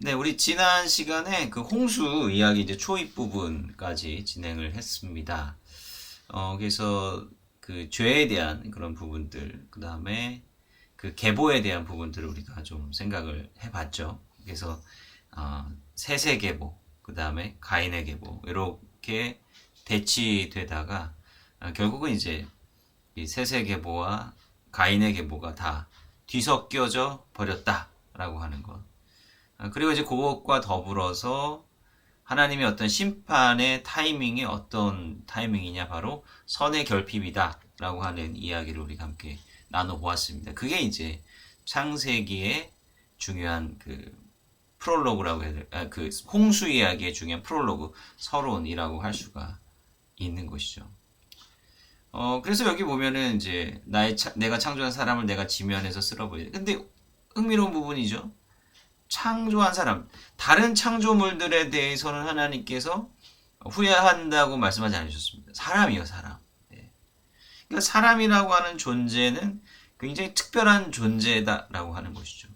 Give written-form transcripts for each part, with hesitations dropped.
네, 우리 지난 시간에 그 홍수 이야기 이제 초입 부분까지 진행을 했습니다. 그래서 그 죄에 대한 그런 부분들, 그 다음에 그 계보에 대한 부분들을 우리가 좀 생각을 해봤죠. 그래서 셋의 계보, 그 다음에 가인의 계보 이렇게 대치되다가 결국은 이제 이 셋의 계보와 가인의 계보가 다 뒤섞여져 버렸다라고 하는 것. 그리고 이제 그것과 더불어서 하나님의 어떤 심판의 타이밍이 어떤 타이밍이냐 바로 선의 결핍이다라고 하는 이야기를 우리가 함께 나눠보았습니다. 그게 이제 창세기의 중요한 그 프롤로그라고 해야 될, 그 홍수 이야기의 중요한 프롤로그 서론이라고 할 수가 있는 것이죠. 그래서 여기 보면은 이제 내가 창조한 사람을 내가 지면에서 쓸어버리다. 근데 흥미로운 부분이죠. 창조한 사람, 다른 창조물들에 대해서는 하나님께서 후회한다고 말씀하지 않으셨습니다. 사람이요, 사람. 예. 그러니까 사람이라고 하는 존재는 굉장히 특별한 존재다라고 하는 것이죠.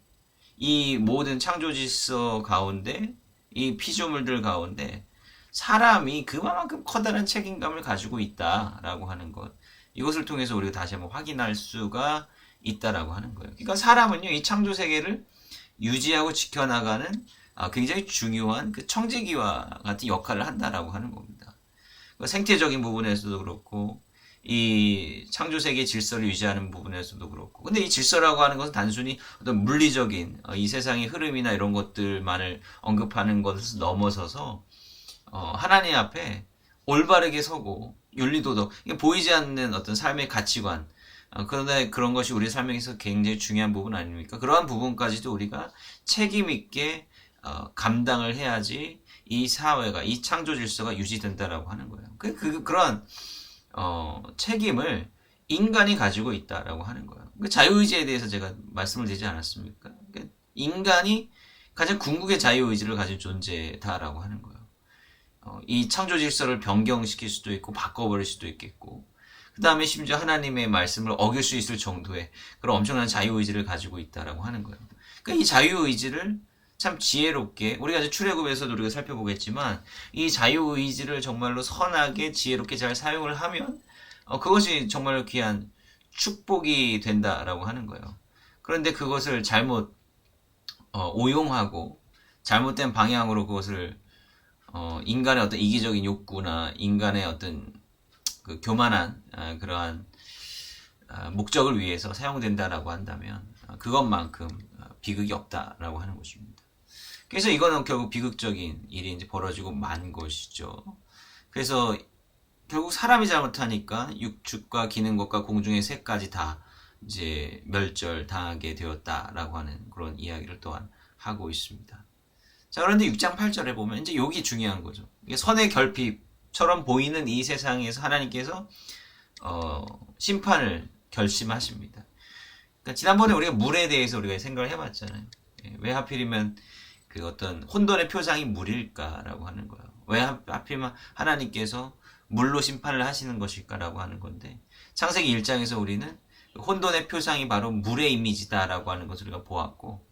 이 모든 창조 질서 가운데, 이 피조물들 가운데 사람이 그만큼 커다란 책임감을 가지고 있다라고 하는 것. 이것을 통해서 우리가 다시 한번 확인할 수가 있다라고 하는 거예요. 그러니까 사람은요, 이 창조 세계를 유지하고 지켜나가는 굉장히 중요한 그 청지기와 같은 역할을 한다라고 하는 겁니다. 그 생태적인 부분에서도 그렇고 이 창조 세계의 질서를 유지하는 부분에서도 그렇고 근데 이 질서라고 하는 것은 단순히 어떤 물리적인 이 세상의 흐름이나 이런 것들만을 언급하는 것을 넘어서서 하나님 앞에 올바르게 서고 윤리도덕 보이지 않는 어떤 삶의 가치관 그런데 그런 것이 우리 삶에서 굉장히 중요한 부분 아닙니까? 그러한 부분까지도 우리가 책임 있게 감당을 해야지 이 사회가 이 창조 질서가 유지된다라고 하는 거예요. 그런 책임을 인간이 가지고 있다라고 하는 거예요. 그 자유의지에 대해서 제가 말씀을 드리지 않았습니까? 그러니까 인간이 가장 궁극의 자유의지를 가진 존재다라고 하는 거예요. 이 창조 질서를 변경시킬 수도 있고 바꿔버릴 수도 있겠고 그 다음에 심지어 하나님의 말씀을 어길 수 있을 정도의 그런 엄청난 자유의지를 가지고 있다라고 하는 거예요. 그러니까 이 자유의지를 참 지혜롭게 우리가 이제 출애굽에서도 우리가 살펴보겠지만 이 자유의지를 정말로 선하게 지혜롭게 잘 사용을 하면 그것이 정말 귀한 축복이 된다라고 하는 거예요. 그런데 그것을 잘못 오용하고 잘못된 방향으로 그것을 인간의 어떤 이기적인 욕구나 인간의 어떤 그 교만한 그러한 목적을 위해서 사용된다라고 한다면 그것만큼 비극이 없다라고 하는 것입니다. 그래서 이거는 결국 비극적인 일이 이제 벌어지고 만 것이죠. 그래서 결국 사람이 잘못하니까 육축과 기는 것과 공중의 새까지 다 이제 멸절당하게 되었다라고 하는 그런 이야기를 또한 하고 있습니다. 자, 그런데 6장 8절에 보면 이제 여기 중요한 거죠. 이게 선의 결핍처럼 보이는 이 세상에서 하나님께서 심판을 결심하십니다. 그러니까 지난번에 우리가 물에 대해서 우리가 생각을 해봤잖아요. 왜 하필이면 그 어떤 혼돈의 표상이 물일까라고 하는 거예요. 왜 하필이면 하나님께서 물로 심판을 하시는 것일까라고 하는 건데 창세기 1장에서 우리는 혼돈의 표상이 바로 물의 이미지다라고 하는 것을 우리가 보았고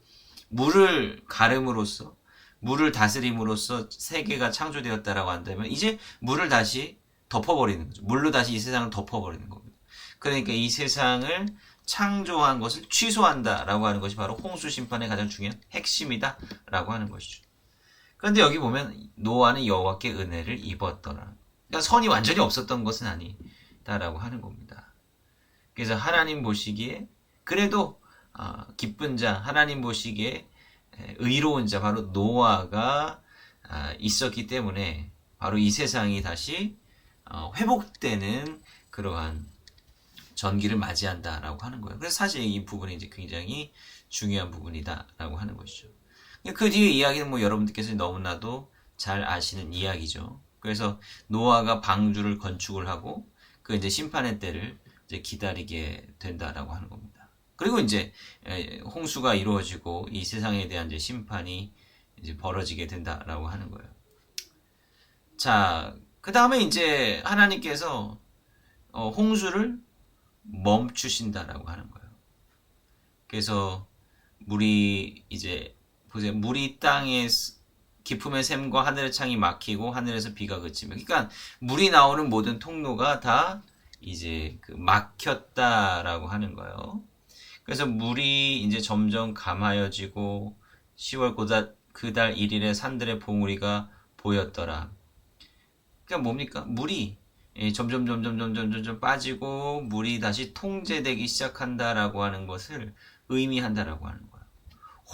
물을 가름으로써 물을 다스림으로써 세계가 창조되었다라고 한다면 이제 물을 다시 덮어버리는 거죠. 물로 다시 이 세상을 덮어버리는 겁니다. 그러니까 이 세상을 창조한 것을 취소한다라고 하는 것이 바로 홍수 심판의 가장 중요한 핵심이다라고 하는 것이죠. 그런데 여기 보면 노아는 여호와께 은혜를 입었더라. 그러니까 선이 완전히 없었던 것은 아니다라고 하는 겁니다. 그래서 하나님 보시기에 그래도 기쁜 자, 하나님 보시기에 의로운 자, 바로 노아가 있었기 때문에 바로 이 세상이 다시 회복되는 그러한 전기를 맞이한다라고 하는 거예요. 그래서 사실 이 부분이 이제 굉장히 중요한 부분이다라고 하는 것이죠. 그 뒤에 이야기는 뭐 여러분들께서 너무나도 잘 아시는 이야기죠. 그래서 노아가 방주를 건축을 하고 그 이제 심판의 때를 이제 기다리게 된다라고 하는 겁니다. 그리고 이제 홍수가 이루어지고 이 세상에 대한 이제 심판이 이제 벌어지게 된다라고 하는 거예요. 자, 그 다음에 이제 하나님께서 홍수를 멈추신다라고 하는 거예요. 그래서 물이 이제 보세요. 물이 땅에 깊음의 샘과 하늘의 창이 막히고 하늘에서 비가 그치며. 그러니까 물이 나오는 모든 통로가 다 이제 그 막혔다라고 하는 거예요. 그래서 물이 이제 점점 감하여지고 10월 그달 1일에 산들의 봉우리가 보였더라. 그러니까 뭡니까? 물이 점점 빠지고 물이 다시 통제되기 시작한다라고 하는 것을 의미한다라고 하는 거예요.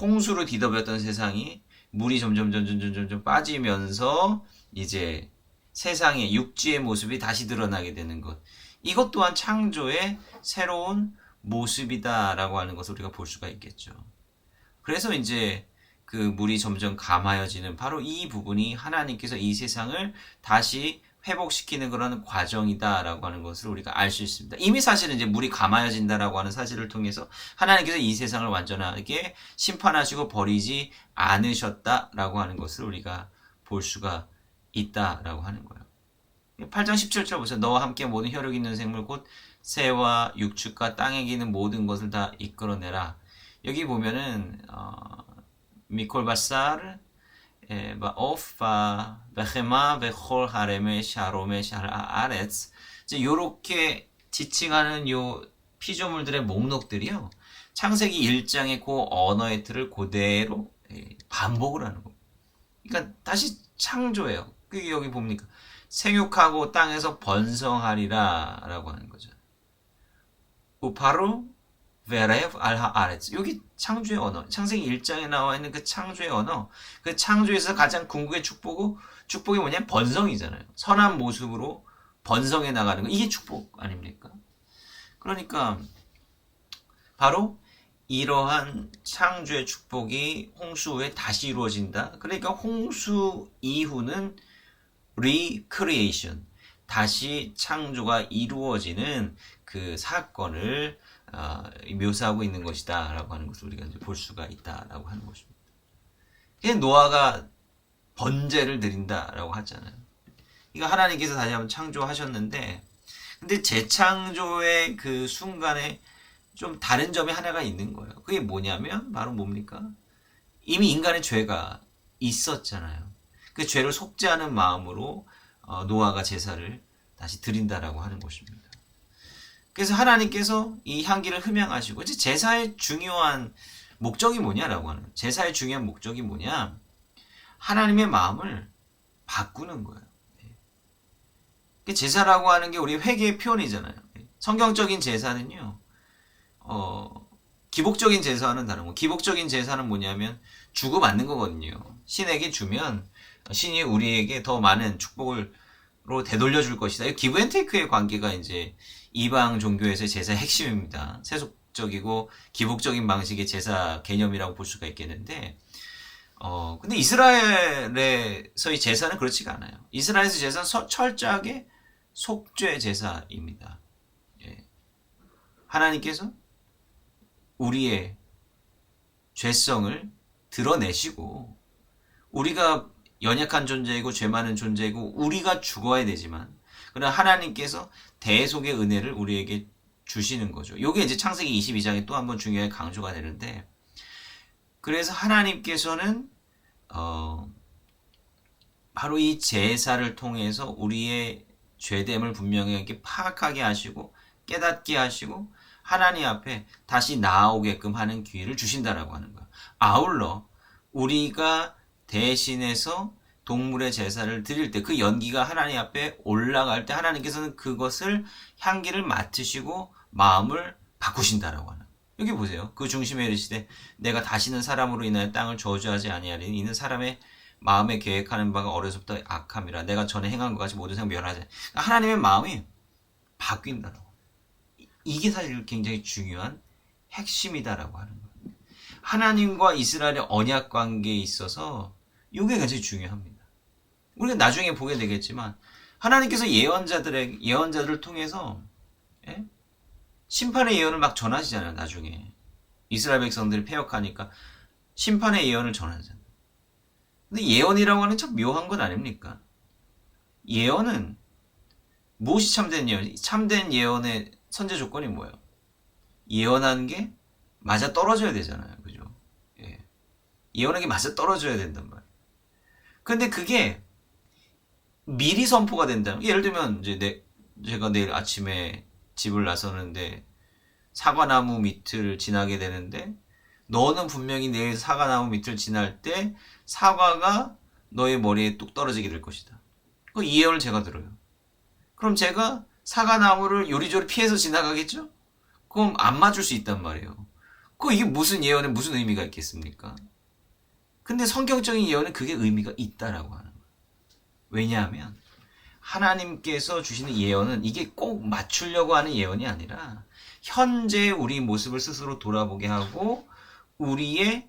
홍수로 뒤덮였던 세상이 물이 점점 빠지면서 이제 세상의 육지의 모습이 다시 드러나게 되는 것. 이것 또한 창조의 새로운 모습이다라고 하는 것을 우리가 볼 수가 있겠죠. 그래서 이제 그 물이 점점 감하여지는 바로 이 부분이 하나님께서 이 세상을 다시 회복시키는 그런 과정이다라고 하는 것을 우리가 알 수 있습니다. 이미 사실은 이제 물이 감하여진다라고 하는 사실을 통해서 하나님께서 이 세상을 완전하게 심판하시고 버리지 않으셨다라고 하는 것을 우리가 볼 수가 있다라고 하는 거예요. 8장 17절 보세요. 너와 함께 모든 혈육 있는 생물 곧 새와 육축과 땅에 기는 모든 것을 다 이끌어내라. 여기 보면은 미콜 바사르 בעוף בחמא וכל הרמש הרומש הארץ. 이제 요렇게 지칭하는 요 피조물들의 목록들이요. 창세기 1장의 그 언어의 틀을 그대로 반복을 하는 겁니다. 그러니까 다시 창조해요. 그게 여기 봅니까? 생육하고 땅에서 번성하리라 라고 하는 거죠. 바로 베레브 알하 아레츠. 여기 창조의 언어. 창세기 1장에 나와 있는 그 창조의 언어. 그 창조에서 가장 궁극의 축복이 뭐냐면 번성이잖아요. 선한 모습으로 번성해 나가는 거. 이게 축복 아닙니까? 그러니까 바로 이러한 창조의 축복이 홍수 후에 다시 이루어진다. 그러니까 홍수 이후는 recreation. 다시 창조가 이루어지는 그 사건을 묘사하고 있는 것이다 라고 하는 것을 우리가 이제 볼 수가 있다라고 하는 것입니다. 노아가 번제를 드린다라고 하잖아요. 이거 하나님께서 다시 한번 창조하셨는데, 근데 재창조의 그 순간에 좀 다른 점이 하나가 있는 거예요. 그게 뭐냐면 바로 뭡니까? 이미 인간의 죄가 있었잖아요. 그 죄를 속죄하는 마음으로 노아가 제사를 다시 드린다라고 하는 것입니다. 그래서 하나님께서 이 향기를 흠양하시고, 이제 제사의 중요한 목적이 뭐냐라고 하는 거예요. 제사의 중요한 목적이 뭐냐? 하나님의 마음을 바꾸는 거예요. 제사라고 하는 게 우리 회개의 표현이잖아요. 성경적인 제사는요, 기복적인 제사는 다른 거. 기복적인 제사는 뭐냐면 주고받는 거거든요. 신에게 주면 신이 우리에게 더 많은 축복으로 되돌려 줄 것이다. 이 기브 앤 테이크의 관계가 이제 이방 종교에서의 제사의 핵심입니다. 세속적이고 기복적인 방식의 제사 개념이라고 볼 수가 있겠는데, 근데 이스라엘에서의 제사는 그렇지가 않아요. 이스라엘에서 제사는 철저하게 속죄 제사입니다. 예. 하나님께서 우리의 죄성을 드러내시고, 우리가 연약한 존재이고 죄 많은 존재이고 우리가 죽어야 되지만, 그러나 하나님께서 대속의 은혜를 우리에게 주시는 거죠. 이게 이제 창세기 22장에 또 한 번 중요하게 강조가 되는데, 그래서 하나님께서는 바로 이 제사를 통해서 우리의 죄됨을 분명하게 파악하게 하시고 깨닫게 하시고 하나님 앞에 다시 나아오게끔 하는 기회를 주신다라고 하는 거예요. 아울러 우리가 대신해서 동물의 제사를 드릴 때 그 연기가 하나님 앞에 올라갈 때 하나님께서는 그것을 향기를 맡으시고 마음을 바꾸신다라고 하는. 여기 보세요. 그 중심에 이르시되 내가 다시는 사람으로 인하여 땅을 저주하지 아니하리니 이는 사람의 마음에 계획하는 바가 어려서부터 악함이라. 내가 전에 행한 것 같이 모든 생 멸하지. 하나님의 마음이 바뀐다라고. 이게 사실 굉장히 중요한 핵심이다라고 하는 거예요. 하나님과 이스라엘의 언약 관계에 있어서 이게 굉장히 중요합니다. 우리가 나중에 보게 되겠지만 하나님께서 예언자들을 통해서 심판의 예언을 막 전하시잖아요. 나중에 이스라엘 백성들이 패역하니까 심판의 예언을 전하잖아요. 근데 예언이라고 하는 참 묘한 것 아닙니까? 예언은 무엇이 참된 예언? 참된 예언의 선제 조건이 뭐예요? 예언한 게 맞아 떨어져야 되잖아요. 그죠? 예. 예언에게 맞아 떨어져야 된단 말이에요. 근데 그게 미리 선포가 된다면, 예를 들면 이제 제가 내일 아침에 집을 나서는데 사과나무 밑을 지나게 되는데, 너는 분명히 내일 사과나무 밑을 지날 때 사과가 너의 머리에 뚝 떨어지게 될 것이다. 그 예언을 제가 들어요. 그럼 제가 사과나무를 요리조리 피해서 지나가겠죠? 그럼 안 맞을 수 있단 말이에요. 이게 무슨 예언에 무슨 의미가 있겠습니까? 근데 성경적인 예언은 그게 의미가 있다라고 하는 거예요. 왜냐하면 하나님께서 주시는 예언은 이게 꼭 맞추려고 하는 예언이 아니라 현재 우리 모습을 스스로 돌아보게 하고 우리의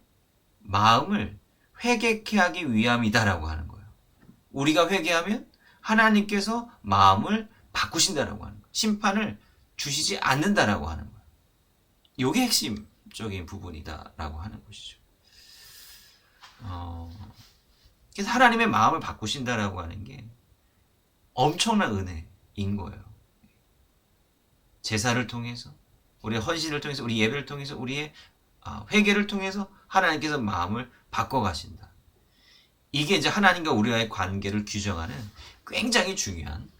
마음을 회개케 하기 위함이다라고 하는 거예요. 우리가 회개하면 하나님께서 마음을 바꾸신다라고 하는 거예요. 심판을 주시지 않는다라고 하는 거예요. 이게 핵심적인 부분이다라고 하는 것이죠. 그래서 하나님의 마음을 바꾸신다라고 하는 게 엄청난 은혜인 거예요. 제사를 통해서, 우리의 헌신을 통해서, 우리 예배를 통해서, 우리의 회개를 통해서 하나님께서 마음을 바꿔가신다. 이게 이제 하나님과 우리와의 관계를 규정하는 굉장히 중요한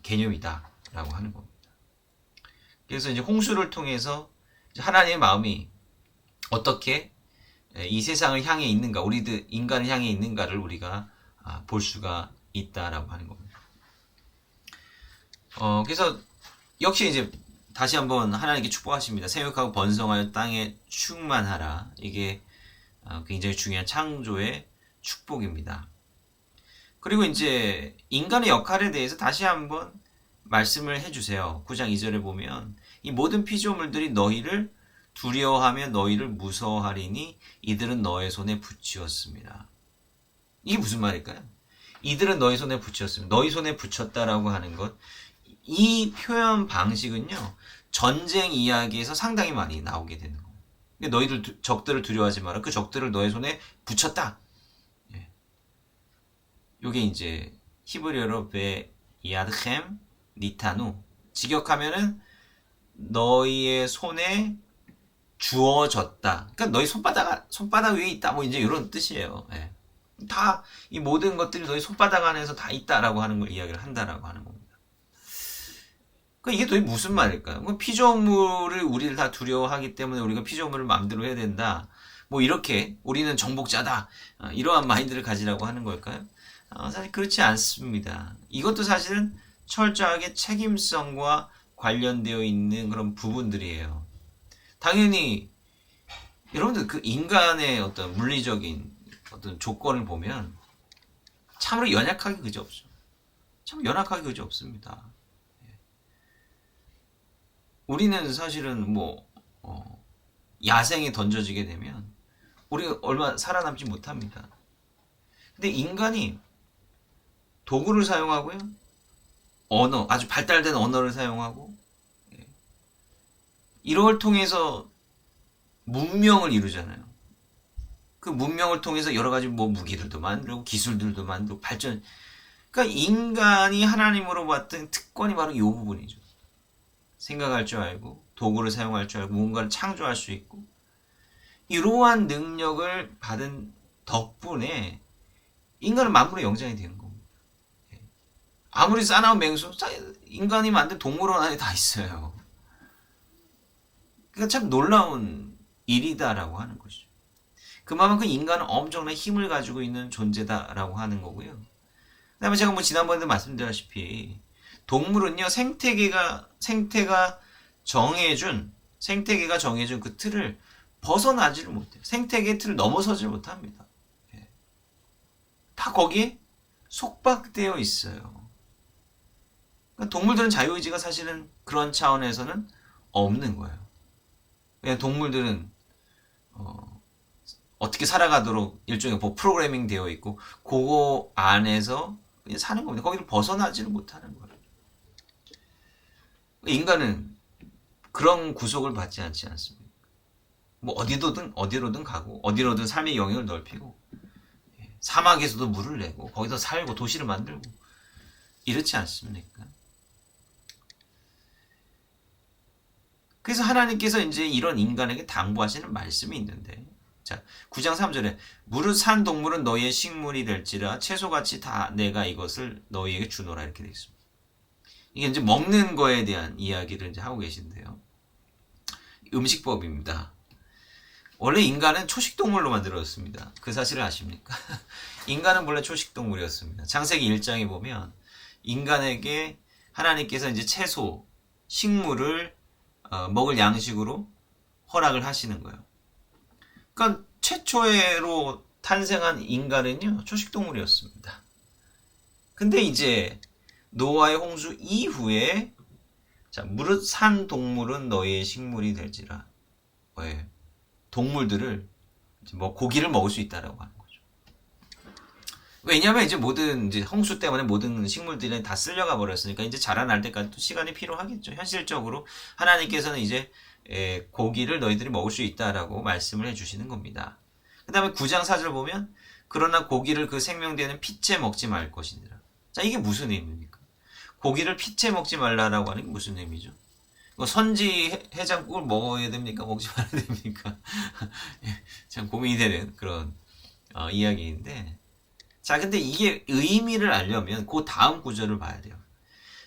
개념이다라고 하는 겁니다. 그래서 이제 홍수를 통해서 하나님의 마음이 어떻게 이 세상을 향해 있는가, 우리들 인간을 향해 있는가를 우리가 볼 수가 있다라고 하는 겁니다. 그래서 역시 이제 다시 한번 하나님께 축복하십니다. 생육하고 번성하여 땅에 충만하라. 이게 굉장히 중요한 창조의 축복입니다. 그리고 이제 인간의 역할에 대해서 다시 한번 말씀을 해주세요. 9장 2절에 보면 이 모든 피조물들이 너희를 두려워하며 너희를 무서워하리니 이들은 너의 손에 붙이었습니다. 이게 무슨 말일까요? 이들은 너희 손에 붙였습니다. 너희 손에 붙였다라고 하는 것, 이 표현 방식은요, 전쟁 이야기에서 상당히 많이 나오게 되는 거예요. 너희들 적들을 두려워하지 마라. 그 적들을 너의 손에 붙였다. 예. 요게 이제 히브리어로 베 야드켐 니타누, 직역하면은 너희의 손에 주어졌다. 그러니까 너희 손바닥 위에 있다. 뭐 이제 이런 뜻이에요. 예. 다 이 모든 것들이 너희 손바닥 안에서 다 있다라고 하는 걸 이야기를 한다라고 하는 겁니다. 그러니까 이게 도대체 무슨 말일까요? 피조물을 우리를 다 두려워하기 때문에 우리가 피조물을 마음대로 해야 된다. 뭐 이렇게 우리는 정복자다. 이러한 마인드를 가지라고 하는 걸까요? 사실 그렇지 않습니다. 이것도 사실은 철저하게 책임성과 관련되어 있는 그런 부분들이에요. 당연히 여러분들 그 인간의 어떤 물리적인 어떤 조건을 보면 참으로 연약하기 그지 없죠. 참 연약하기 그지 없습니다. 우리는 사실은 뭐 야생에 던져지게 되면 우리가 얼마 살아남지 못합니다. 근데 인간이 도구를 사용하고요, 언어, 아주 발달된 언어를 사용하고, 이걸 통해서 문명을 이루잖아요. 그 문명을 통해서 여러 가지 뭐 무기들도 만들고 기술들도 만들고 발전. 그러니까 인간이 하나님으로 봤던 특권이 바로 이 부분이죠. 생각할 줄 알고 도구를 사용할 줄 알고 무언가를 창조할 수 있고, 이러한 능력을 받은 덕분에 인간은 만물의 영장이 되는 겁니다. 아무리 싸나운 맹수, 인간이 만든 동물원 안에 다 있어요. 그러니까 참 놀라운 일이다라고 하는 것이죠. 그만큼 인간은 엄청난 힘을 가지고 있는 존재다라고 하는 거고요. 그다음에 제가 뭐 지난번에도 말씀드렸다시피 동물은요, 생태계가 정해준 그 틀을 벗어나지를 못해요. 생태계의 틀을 넘어서지를 못합니다. 다 거기에 속박되어 있어요. 그러니까 동물들은 자유의지가 사실은 그런 차원에서는 없는 거예요. 그냥 동물들은 어떻게 살아가도록 일종의 뭐 프로그래밍 되어 있고 그거 안에서 그냥 사는 겁니다. 거기를 벗어나지를 못하는 거예요. 인간은 그런 구속을 받지 않지 않습니까? 뭐 어디로든 가고 어디로든 삶의 영역을 넓히고 사막에서도 물을 내고 거기서 살고 도시를 만들고 이렇지 않습니까? 그래서 하나님께서 이제 이런 인간에게 당부하시는 말씀이 있는데, 자, 9장 3절에 무릇 산 동물은 너희의 식물이 될지라 채소같이 다 내가 이것을 너희에게 주노라 이렇게 되어 있습니다. 이게 이제 먹는 거에 대한 이야기를 이제 하고 계신데요. 음식법입니다. 원래 인간은 초식동물로 만들어졌습니다. 그 사실을 아십니까? 인간은 원래 초식동물이었습니다. 창세기 1장에 보면 인간에게 하나님께서 이제 채소, 식물을 먹을 양식으로 허락을 하시는 거예요. 그러니까 최초로 탄생한 인간은요, 초식동물이었습니다. 근데 이제 노아의 홍수 이후에 자, 무릇 산 동물은 너희의 식물이 될지라. 왜? 동물들을 뭐 고기를 먹을 수 있다라고 하는 거죠. 왜냐하면 이제 모든 이제 홍수 때문에 모든 식물들이 다 쓸려가 버렸으니까 이제 자라날 때까지 또 시간이 필요하겠죠. 현실적으로 하나님께서는 이제 고기를 너희들이 먹을 수 있다라고 말씀을 해주시는 겁니다. 그 다음에 9장 4절 보면 그러나 고기를 그 생명되는 피째 먹지 말 것이니라. 자, 이게 무슨 의미입니까? 고기를 피째 먹지 말라라고 하는 게 무슨 의미죠? 선지 해장국을 먹어야 됩니까? 먹지 말아야 됩니까? 참 고민이 되는 그런 이야기인데, 자, 근데 이게 의미를 알려면 그 다음 구절을 봐야 돼요.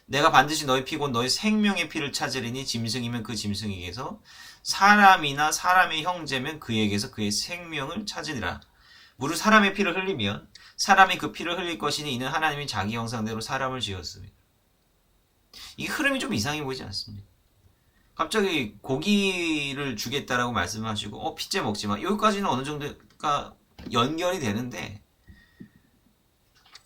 내가 반드시 너희 피고 너희 생명의 피를 찾으리니 짐승이면 그 짐승에게서 사람이나 사람의 형제면 그에게서 그의 생명을 찾으리라. 무릇 사람의 피를 흘리면 사람이 그 피를 흘릴 것이니 이는 하나님이 자기 형상대로 사람을 지었습니다. 이 흐름이 좀 이상해 보이지 않습니까? 갑자기 고기를 주겠다라고 말씀하시고 피째 먹지 마. 여기까지는 어느 정도가 연결이 되는데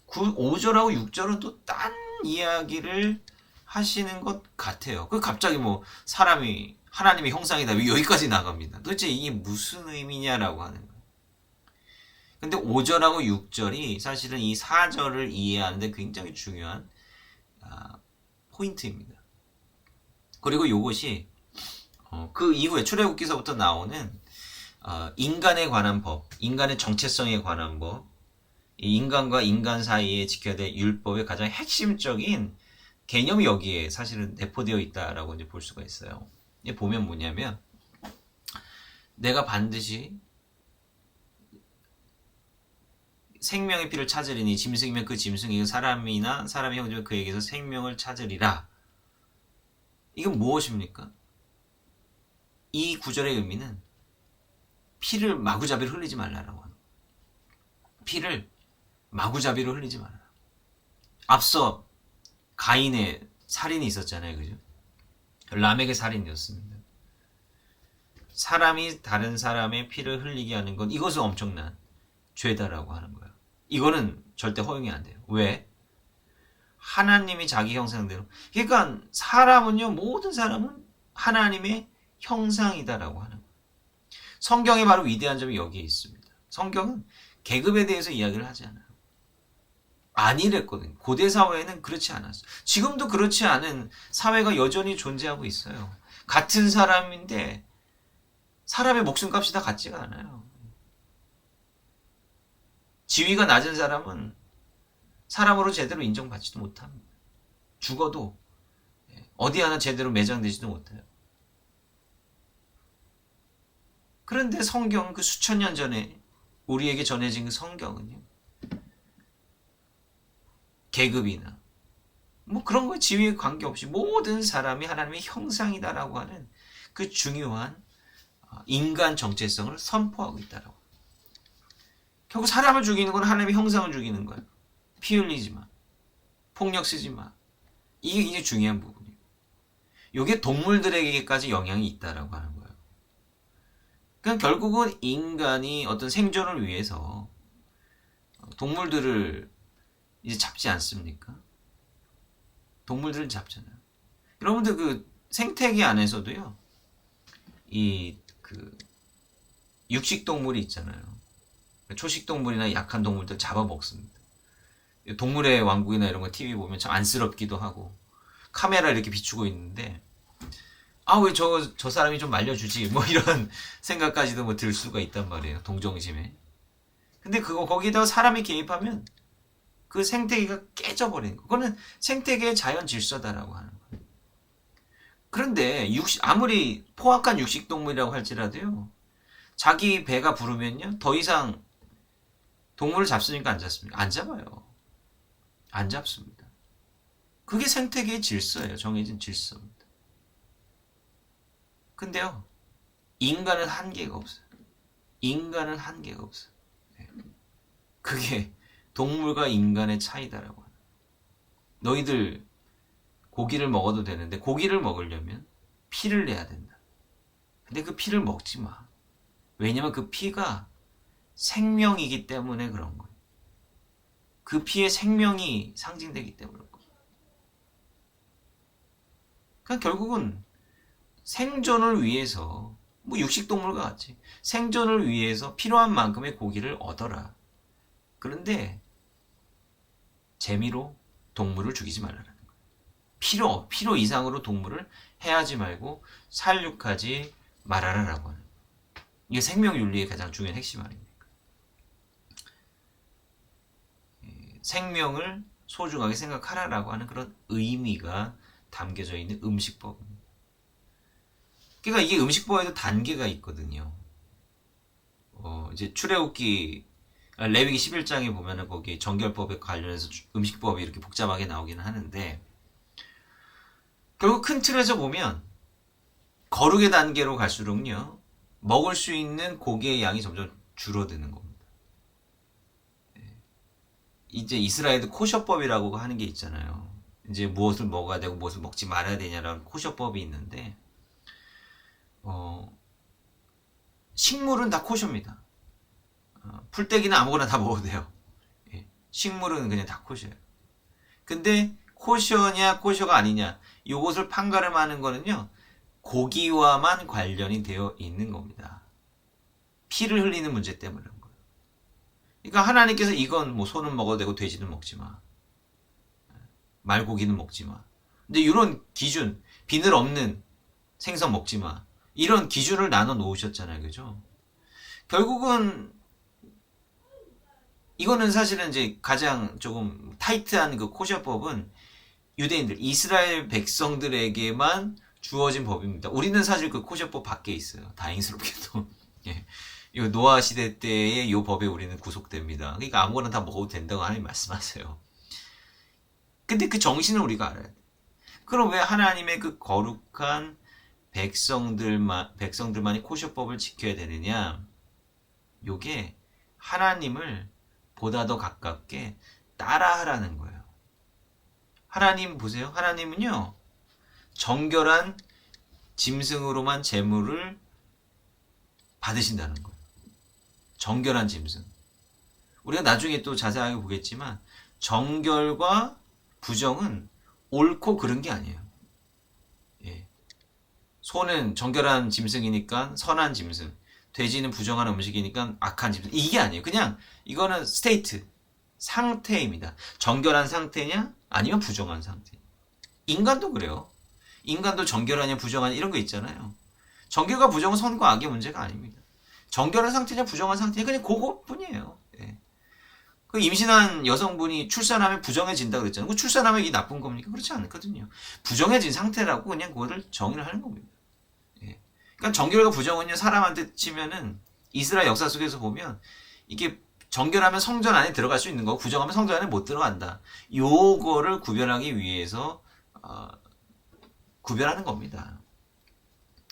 5절하고 6절은 또 딴 이야기를 하시는 것 같아요. 그 갑자기 뭐 사람이 하나님의 형상이다. 여기까지 나갑니다. 도대체 이게 무슨 의미냐라고 하는 거예요. 근데 5절하고 6절이 사실은 이 4절을 이해하는데 굉장히 중요한 포인트입니다. 그리고 이것이 그 이후에 출애굽기서부터 나오는 인간에 관한 법, 인간의 정체성에 관한 법, 인간과 인간 사이에 지켜야 될 율법의 가장 핵심적인 개념이 여기에 사실은 내포되어 있다라고 이제 볼 수가 있어요. 보면 뭐냐면 내가 반드시 생명의 피를 찾으리니 짐승이면 그 짐승이 사람이나 사람의 형제면 그에게서 생명을 찾으리라. 이건 무엇입니까? 이 구절의 의미는 피를 마구잡이로 흘리지 말라라고 하는 거예요. 피를 마구잡이로 흘리지 말라. 앞서 가인의 살인이 있었잖아요. 그죠? 람에게 살인이었습니다. 사람이 다른 사람의 피를 흘리게 하는 건 이것은 엄청난 죄다라고 하는 거예요. 이거는 절대 허용이 안 돼요. 왜? 하나님이 자기 형상대로. 그러니까 사람은요, 모든 사람은 하나님의 형상이다라고 하는 거예요. 성경의 바로 위대한 점이 여기에 있습니다. 성경은 계급에 대해서 이야기를 하지 않아요. 아니랬거든요. 고대 사회에는 그렇지 않았어요. 지금도 그렇지 않은 사회가 여전히 존재하고 있어요. 같은 사람인데 사람의 목숨값이 다 같지가 않아요. 지위가 낮은 사람은 사람으로 제대로 인정받지도 못합니다. 죽어도 어디 하나 제대로 매장되지도 못해요. 그런데 성경 그 수천 년 전에 우리에게 전해진 그 성경은요. 계급이나 뭐 그런 거에 지위에 관계없이 모든 사람이 하나님의 형상이다라고 하는 그 중요한 인간 정체성을 선포하고 있다라고. 결국 사람을 죽이는 건 하나님의 형상을 죽이는 거예요. 피 흘리지 마. 폭력 쓰지 마. 이게 굉장히 중요한 부분이에요. 이게 동물들에게까지 영향이 있다라고 하는 거예요. 그러니까 결국은 인간이 어떤 생존을 위해서 동물들을 이제 잡지 않습니까? 동물들을 잡잖아요. 여러분들 그 생태계 안에서도요, 그 육식 동물이 있잖아요. 초식 동물이나 약한 동물들 잡아먹습니다. 동물의 왕국이나 이런 거 TV 보면 참 안쓰럽기도 하고 카메라 이렇게 비추고 있는데 왜 저 사람이 좀 말려주지 뭐 이런 생각까지도 뭐 들 수가 있단 말이에요. 동정심에. 근데 거기다가 사람이 개입하면 그 생태계가 깨져버리는 거. 그거는 생태계의 자연 질서다라고 하는 거예요. 그런데 아무리 포악한 육식동물이라고 할지라도요. 자기 배가 부르면요, 더 이상 동물을 잡습니까? 안 잡습니까? 안 잡아요. 안 잡습니다. 그게 생태계의 질서예요. 정해진 질서입니다. 근데요, 인간은 한계가 없어요. 인간은 한계가 없어요. 네. 그게 동물과 인간의 차이다라고 하는. 너희들 고기를 먹어도 되는데 고기를 먹으려면 피를 내야 된다. 근데 그 피를 먹지 마. 왜냐면 그 피가 생명이기 때문에 그런 거예요. 그 피에 생명이 상징되기 때문에 그런 거예요. 그러니까 결국은 생존을 위해서, 뭐 육식동물과 같이 생존을 위해서 필요한 만큼의 고기를 얻어라. 그런데 재미로 동물을 죽이지 말라는 거예요. 필요 이상으로 동물을 해하지 말고 살육하지 말아라라고 하는 거예요. 이게 생명윤리의 가장 중요한 핵심 아닙니까? 생명을 소중하게 생각하라라고 하는 그런 의미가 담겨져 있는 음식법입니다. 그러니까 이게 음식법에도 단계가 있거든요. 이제 출애굽기 레위기 11장에 보면은 거기 정결법에 관련해서 음식법이 이렇게 복잡하게 나오기는 하는데, 결국 큰 틀에서 보면 거룩의 단계로 갈수록요, 먹을 수 있는 고기의 양이 점점 줄어드는 겁니다. 이제 이스라엘도 코셔법이라고 하는 게 있잖아요. 이제 무엇을 먹어야 되고 무엇을 먹지 말아야 되냐라는 코셔법이 있는데, 식물은 다 코셔입니다. 풀떼기는 아무거나 다 먹어도 돼요. 예. 식물은 그냥 다 코셔예요. 근데 코셔냐 코셔가 아니냐, 이것을 판가름하는 거는요, 고기와만 관련이 되어 있는 겁니다. 피를 흘리는 문제 때문에 그런 거예요. 그러니까 하나님께서 이건 뭐 소는 먹어도 되고 돼지는 먹지 마, 말고기는 먹지 마. 근데 이런 기준, 비늘 없는 생선 먹지 마, 이런 기준을 나눠 놓으셨잖아요. 그죠? 결국은 이거는 사실은 이제 가장 조금 타이트한 그 코셔법은 유대인들, 이스라엘 백성들에게만 주어진 법입니다. 우리는 사실 그 코셔법 밖에 있어요. 다행스럽게도. 예. 이 노아 시대 때의 이 법에 우리는 구속됩니다. 그러니까 아무거나 다 먹어도 된다고 하나님 말씀하세요. 근데 그 정신을 우리가 알아야 돼. 그럼 왜 하나님의 그 거룩한 백성들만이 코셔법을 지켜야 되느냐? 요게 하나님을 보다 더 가깝게 따라하라는 거예요. 하나님 보세요. 하나님은요, 정결한 짐승으로만 제물을 받으신다는 거예요. 정결한 짐승. 우리가 나중에 또 자세하게 보겠지만 정결과 부정은 옳고 그른 게 아니에요. 예. 소는 정결한 짐승이니까 선한 짐승, 돼지는 부정한 음식이니까 악한 짐승, 이게 아니에요. 그냥 이거는 스테이트, 상태입니다. 정결한 상태냐 아니면 부정한 상태. 인간도 그래요. 인간도 정결하냐 부정하냐 이런 거 있잖아요. 정결과 부정은 선과 악의 문제가 아닙니다. 정결한 상태냐 부정한 상태냐 그냥 그것뿐이에요. 예. 그 임신한 여성분이 출산하면 부정해진다 그랬잖아요. 그 출산하면 이게 나쁜 겁니까? 그렇지 않거든요. 부정해진 상태라고 그냥 그거를 정의를 하는 겁니다. 예. 그러니까 정결과 부정은요, 사람한테 치면은 이스라엘 역사 속에서 보면 이게 정결하면 성전 안에 들어갈 수 있는 거고 부정하면 성전 안에 못 들어간다. 요거를 구별하기 위해서 구별하는 겁니다.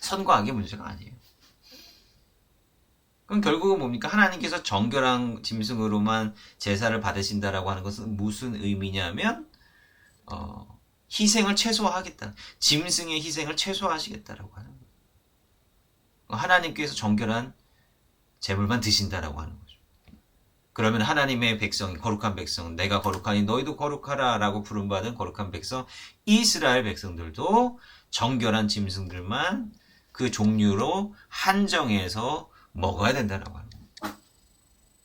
선과 악의 문제가 아니에요. 그럼 결국은 뭡니까? 하나님께서 정결한 짐승으로만 제사를 받으신다라고 하는 것은 무슨 의미냐면 희생을 최소화하겠다. 짐승의 희생을 최소화하시겠다라고 하는 거예요. 하나님께서 정결한 제물만 드신다라고 하는 거죠. 그러면 하나님의 백성, 거룩한 백성, 내가 거룩하니 너희도 거룩하라 라고 부름받은 거룩한 백성, 이스라엘 백성들도 정결한 짐승들만 그 종류로 한정해서 먹어야 된다라고 하는 거예요.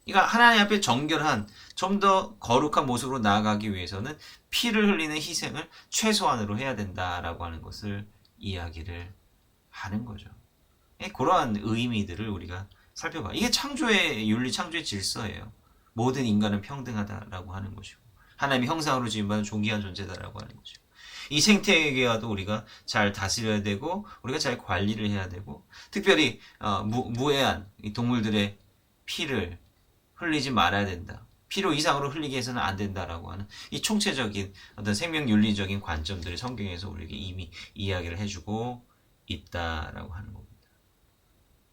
그러니까 하나님 앞에 정결한, 좀 더 거룩한 모습으로 나아가기 위해서는 피를 흘리는 희생을 최소한으로 해야 된다라고 하는 것을 이야기를 하는 거죠. 그러한 의미들을 우리가 살펴봐. 이게 창조의 윤리, 창조의 질서예요. 모든 인간은 평등하다라고 하는 것이고, 하나님의 형상으로 지음받은 존귀한 존재다라고 하는 것이고, 이 생태계와도 우리가 잘 다스려야 되고 우리가 잘 관리를 해야 되고 특별히 무해한 이 동물들의 피를 흘리지 말아야 된다. 필요 이상으로 흘리게 해서는 안 된다라고 하는 이 총체적인 어떤 생명윤리적인 관점들을 성경에서 우리에게 이미 이야기를 해주고 있다라고 하는 겁니다.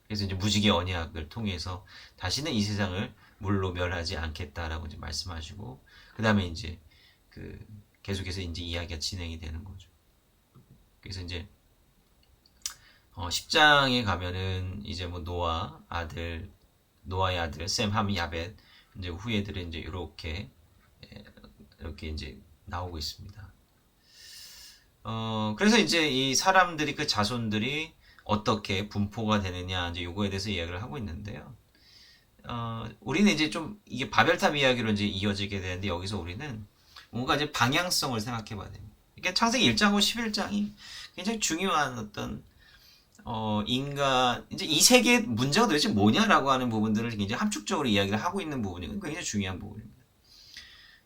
그래서 이제 무지개 언약을 통해서 다시는 이 세상을 물로 멸하지 않겠다라고 이제 말씀하시고 그 다음에 이제 계속해서 이제 이야기가 진행이 되는 거죠. 그래서 이제 10장에 가면은 이제 뭐 노아의 아들 셈, 함, 야벳 이제 후예들이 이제 이렇게 이제 나오고 있습니다. 그래서 이제 이 사람들이 그 자손들이 어떻게 분포가 되느냐 이제 요거에 대해서 이야기를 하고 있는데요. 우리는 이제 좀 이게 바벨탑 이야기로 이제 이어지게 되는데 여기서 우리는 뭔가 이제 방향성을 생각해 봐야 됩니다. 이게 창세기 1장하고 11장이 굉장히 중요한 어떤 인간 이제 이 세계의 문제가 도대체 뭐냐라고 하는 부분들을 굉장히 함축적으로 이야기를 하고 있는 부분이 굉장히 중요한 부분입니다.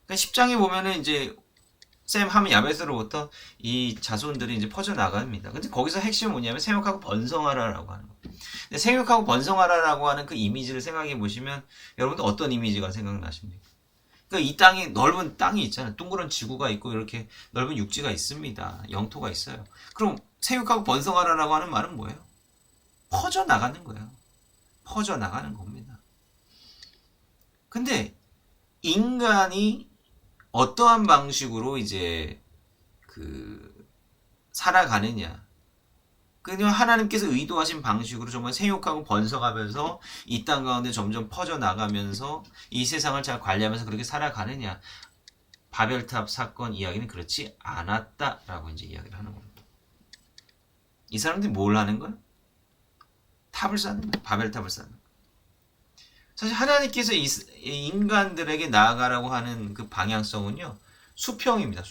그러니까 10장에 보면은 이제 셈, 함, 야벳으로부터 이 자손들이 이제 퍼져 나갑니다. 근데 거기서 핵심은 뭐냐면 생육하고 번성하라라고 하는 겁니다. 근데 생육하고 번성하라라고 하는 그 이미지를 생각해 보시면 여러분들 어떤 이미지가 생각나십니까? 그러니까 이 땅이 넓은 땅이 있잖아요. 둥그런 지구가 있고 이렇게 넓은 육지가 있습니다. 영토가 있어요. 그럼 생육하고 번성하라라고 하는 말은 뭐예요? 퍼져 나가는 거예요. 퍼져 나가는 겁니다. 근데 인간이 어떠한 방식으로 이제 살아가느냐. 그냥 하나님께서 의도하신 방식으로 정말 생육하고 번성하면서 이 땅 가운데 점점 퍼져 나가면서 이 세상을 잘 관리하면서 그렇게 살아가느냐. 바벨탑 사건 이야기는 그렇지 않았다라고 이제 이야기를 하는 겁니다. 이 사람들이 뭘 하는 거야? 탑을 쌓는 거야. 바벨탑을 쌓는 거야. 사실 하나님께서 인간들에게 나아가라고 하는 그 방향성은요. 수평입니다.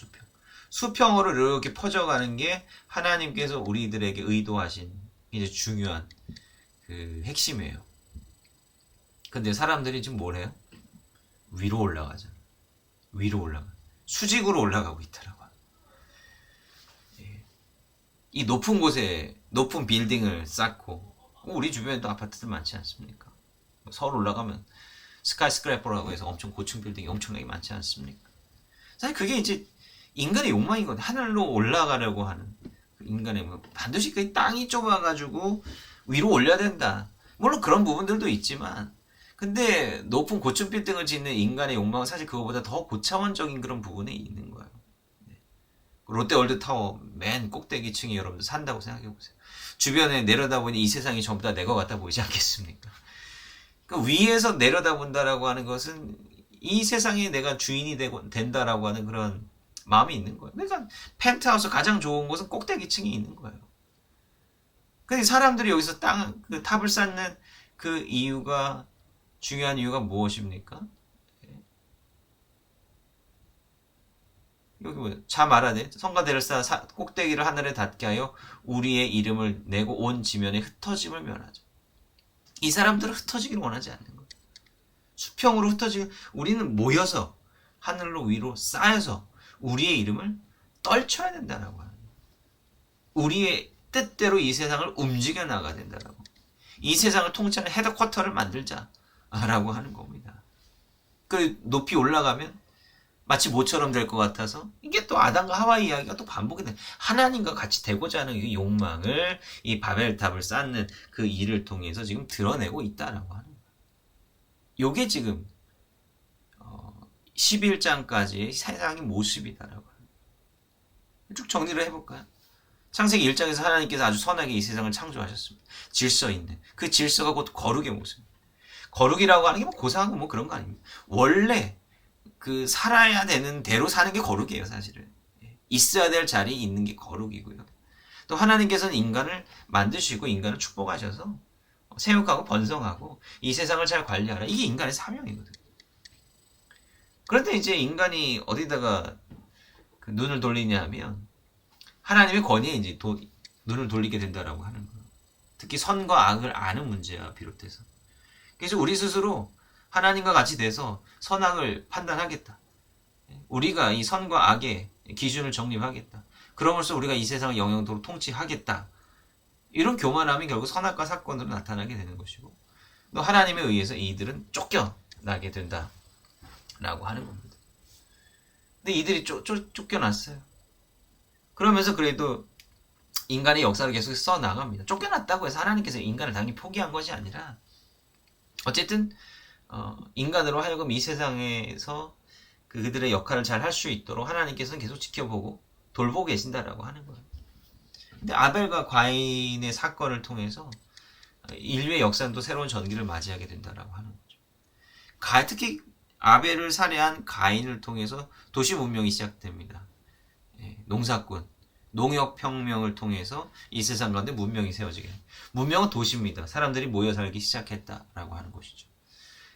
수평으로 이렇게 퍼져가는 게 하나님께서 우리들에게 의도하신 이제 중요한 그 핵심이에요. 근데 사람들이 지금 뭘 해요? 위로 올라가죠. 위로 올라가. 수직으로 올라가고 있더라고요. 이 높은 곳에 높은 빌딩을 쌓고 우리 주변에도 아파트들 많지 않습니까? 서울 올라가면 스카이스크래퍼라고 해서 엄청 고층 빌딩이 엄청나게 많지 않습니까? 사실 그게 이제 인간의 욕망이거든요. 하늘로 올라가려고 하는 인간의 뭐 반드시 그 땅이 좁아가지고 위로 올려야 된다. 물론 그런 부분들도 있지만 근데 높은 고층 빌딩을 짓는 인간의 욕망은 사실 그거보다 더 고차원적인 그런 부분에 있는 거예요. 롯데월드타워 맨 꼭대기층에 여러분들 산다고 생각해보세요. 주변에 내려다보니 이 세상이 전부 다 내 것 같아 보이지 않겠습니까? 그 위에서 내려다본다라고 하는 것은 이 세상에 내가 주인이 된다라고 하는 그런 마음이 있는 거예요. 그러니까 펜트하우스 가장 좋은 곳은 꼭대기층에 있는 거예요. 근데 사람들이 여기서 그 탑을 쌓는 그 중요한 이유가 무엇입니까? 여기 뭐예요? 자 말하되 성가대를 쌓아 꼭대기를 하늘에 닿게 하여 우리의 이름을 내고 온 지면에 흩어짐을 면하죠. 이 사람들은 흩어지기를 원하지 않는 거예요. 수평으로 흩어지고 우리는 모여서 하늘로 위로 쌓여서 우리의 이름을 떨쳐야 된다라고 하는 거예요. 우리의 뜻대로 이 세상을 움직여 나가야 된다라고. 이 세상을 통치하는 헤드쿼터를 만들자라고 하는 겁니다. 그 높이 올라가면 마치 모처럼 될 것 같아서 이게 또 아담과 하와 이야기가 또 반복이 돼. 하나님과 같이 되고자 하는 이 욕망을 이 바벨탑을 쌓는 그 일을 통해서 지금 드러내고 있다라고 하는 거예요. 요게 지금 11장까지의 세상의 모습이다라고 하는 거예요. 쭉 정리를 해볼까요? 창세기 1장에서 하나님께서 아주 선하게 이 세상을 창조하셨습니다. 질서 있는 그 질서가 곧 거룩의 모습입니다. 거룩이라고 하는 게 뭐 고상하고 뭐 그런 거 아닙니다. 원래 그 살아야 되는 대로 사는 게 거룩이에요, 사실은. 있어야 될 자리에 있는 게 거룩이고요. 또 하나님께서는 인간을 만드시고 인간을 축복하셔서 생육하고 번성하고 이 세상을 잘 관리하라. 이게 인간의 사명이거든요. 그런데 이제 인간이 어디다가 그 눈을 돌리냐 하면 하나님의 권위에 이제 눈을 돌리게 된다라고 하는 거예요. 특히 선과 악을 아는 문제와 비롯해서. 그래서 우리 스스로 하나님과 같이 돼서 선악을 판단하겠다. 우리가 이 선과 악의 기준을 정립하겠다. 그러면서 우리가 이 세상을 영영토록 통치하겠다. 이런 교만함이 결국 선악과 사건으로 나타나게 되는 것이고 또 하나님에 의해서 이들은 쫓겨나게 된다라고 하는 겁니다. 근데 이들이 쫓겨났어요. 그러면서 그래도 인간의 역사를 계속 써나갑니다. 쫓겨났다고 해서 하나님께서 인간을 당연히 포기한 것이 아니라 어쨌든 인간으로 하여금 이 세상에서 그들의 역할을 잘 할 수 있도록 하나님께서는 계속 지켜보고 돌보고 계신다라고 하는 거예요. 근데 아벨과 가인의 사건을 통해서 인류의 역사는 또 새로운 전기를 맞이하게 된다라고 하는 거죠. 특히 아벨을 살해한 가인을 통해서 도시 문명이 시작됩니다. 농사꾼, 농업혁명을 통해서 이 세상 가운데 문명이 세워지게 됩니다. 문명은 도시입니다. 사람들이 모여 살기 시작했다라고 하는 것이죠.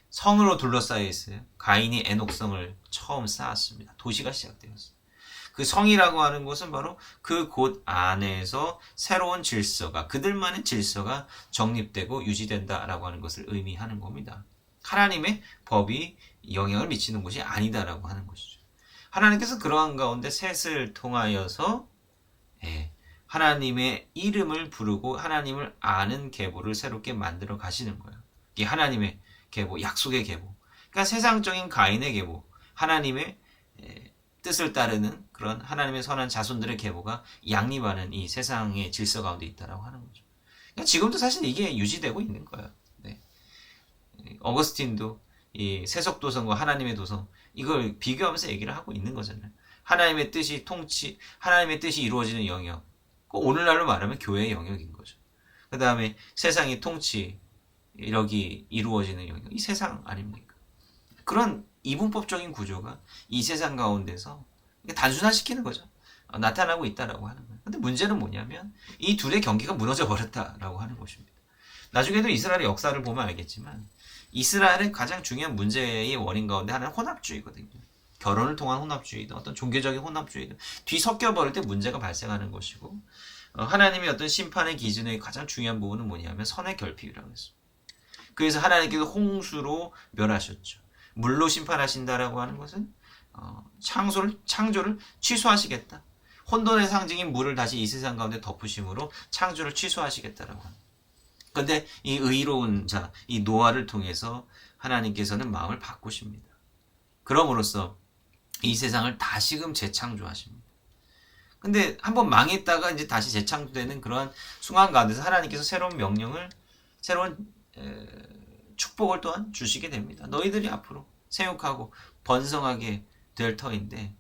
성으로 둘러싸여 있어요. 가인이 에녹성을 처음 쌓았습니다. 도시가 시작되었어요. 그 성이라고 하는 것은 바로 그 곳 안에서 새로운 질서가, 그들만의 질서가 정립되고 유지된다라고 하는 것을 의미하는 겁니다. 하나님의 법이 영향을 미치는 곳이 아니다라고 하는 것이죠. 하나님께서 그러한 가운데 셋을 통하여서 하나님의 이름을 부르고 하나님을 아는 계보를 새롭게 만들어 가시는 거예요. 이게 하나님의 계보, 약속의 계보. 그러니까 세상적인 가인의 계보, 하나님의 뜻을 따르는 그런 하나님의 선한 자손들의 계보가 양립하는 이 세상의 질서 가운데 있다라고 하는 거죠. 그러니까 지금도 사실 이게 유지되고 있는 거예요. 네. 어거스틴도 이 세속 도성과 하나님의 도성 이걸 비교하면서 얘기를 하고 있는 거잖아요. 하나님의 뜻이 통치, 하나님의 뜻이 이루어지는 영역. 오늘날로 말하면 교회의 영역인 거죠. 그 다음에 세상의 통치력이 이루어지는 영역. 이 세상 아닙니까? 그런 이분법적인 구조가 이 세상 가운데서 단순화시키는 거죠. 나타나고 있다라고 하는 거예요. 근데 문제는 뭐냐면 이 둘의 경기가 무너져 버렸다라고 하는 것입니다. 나중에도 이스라엘의 역사를 보면 알겠지만 이스라엘의 가장 중요한 문제의 원인 가운데 하나는 혼합주의거든요. 결혼을 통한 혼합주의든 어떤 종교적인 혼합주의든 뒤섞여 버릴 때 문제가 발생하는 것이고 하나님의 어떤 심판의 기준의 가장 중요한 부분은 뭐냐면 선의 결핍이라고 했습니다. 그래서 하나님께서 홍수로 멸하셨죠. 물로 심판하신다라고 하는 것은 창조를 취소하시겠다. 혼돈의 상징인 물을 다시 이 세상 가운데 덮으심으로 창조를 취소하시겠다라고 합니다. 그런데 이 의로운 자, 이 노아를 통해서 하나님께서는 마음을 바꾸십니다. 그럼으로써 이 세상을 다시금 재창조하십니다. 근데 한번 망했다가 이제 다시 재창조되는 그러한 순간 가운데서 하나님께서 새로운 명령을, 새로운 축복을 또한 주시게 됩니다. 너희들이 앞으로 생육하고 번성하게 될 터인데